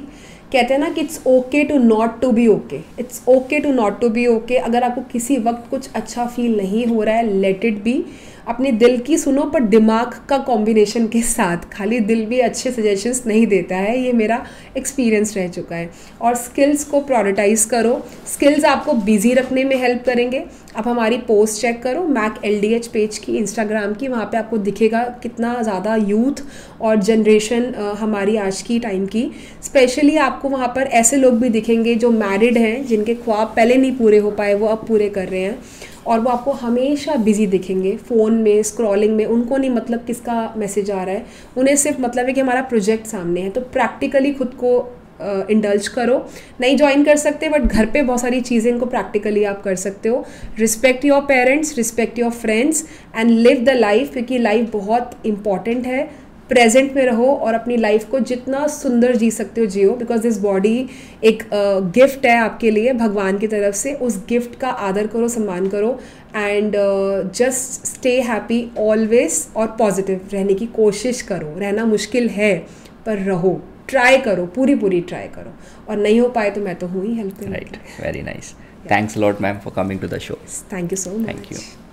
कहते हैं ना कि it's okay to not to be okay, it's okay to not to be okay. अगर आपको किसी वक्त कुछ अच्छा फील नहीं हो रहा है, लेट इट बी। अपने दिल की सुनो, पर दिमाग का कॉम्बिनेशन के साथ। खाली दिल भी अच्छे सजेशंस नहीं देता है, ये मेरा एक्सपीरियंस रह चुका है। और स्किल्स को प्रायोरिटाइज करो, स्किल्स आपको बिजी रखने में हेल्प करेंगे। आप हमारी पोस्ट चेक करो मैक LDH पेज की, इंस्टाग्राम की, वहाँ पे आपको दिखेगा कितना ज़्यादा यूथ और जनरेशन हमारी आज की टाइम की, स्पेशली आपको वहाँ पर ऐसे लोग भी दिखेंगे जो मैरिड हैं, जिनके ख्वाब पहले नहीं पूरे हो पाए वो अब पूरे कर रहे हैं, और वो आपको हमेशा बिजी दिखेंगे फ़ोन में, स्क्रॉलिंग में। उनको नहीं मतलब किसका मैसेज आ रहा है, उन्हें सिर्फ मतलब है कि हमारा प्रोजेक्ट सामने है। तो प्रैक्टिकली खुद को इंडल्ज करो। नहीं ज्वाइन कर सकते बट घर पे बहुत सारी चीज़ें इनको प्रैक्टिकली आप कर सकते हो। Respect your parents, respect your friends and live the life, क्योंकि लाइफ बहुत इंपॉर्टेंट है। प्रेजेंट में रहो और अपनी लाइफ को जितना सुंदर जी सकते हो जियो, बिकॉज दिस बॉडी एक गिफ्ट है आपके लिए भगवान की तरफ से। उस गिफ्ट का आदर करो, सम्मान करो and just stay happy always, और पॉजिटिव रहने की कोशिश करो। रहना मुश्किल है पर रहो, ट्राई करो, पूरी ट्राई करो, और नहीं हो पाए तो मैं तो हूँ ही हेल्प करने। Right, very nice. Thanks a lot ma'am for coming to the show. Thank you so much. Thank you.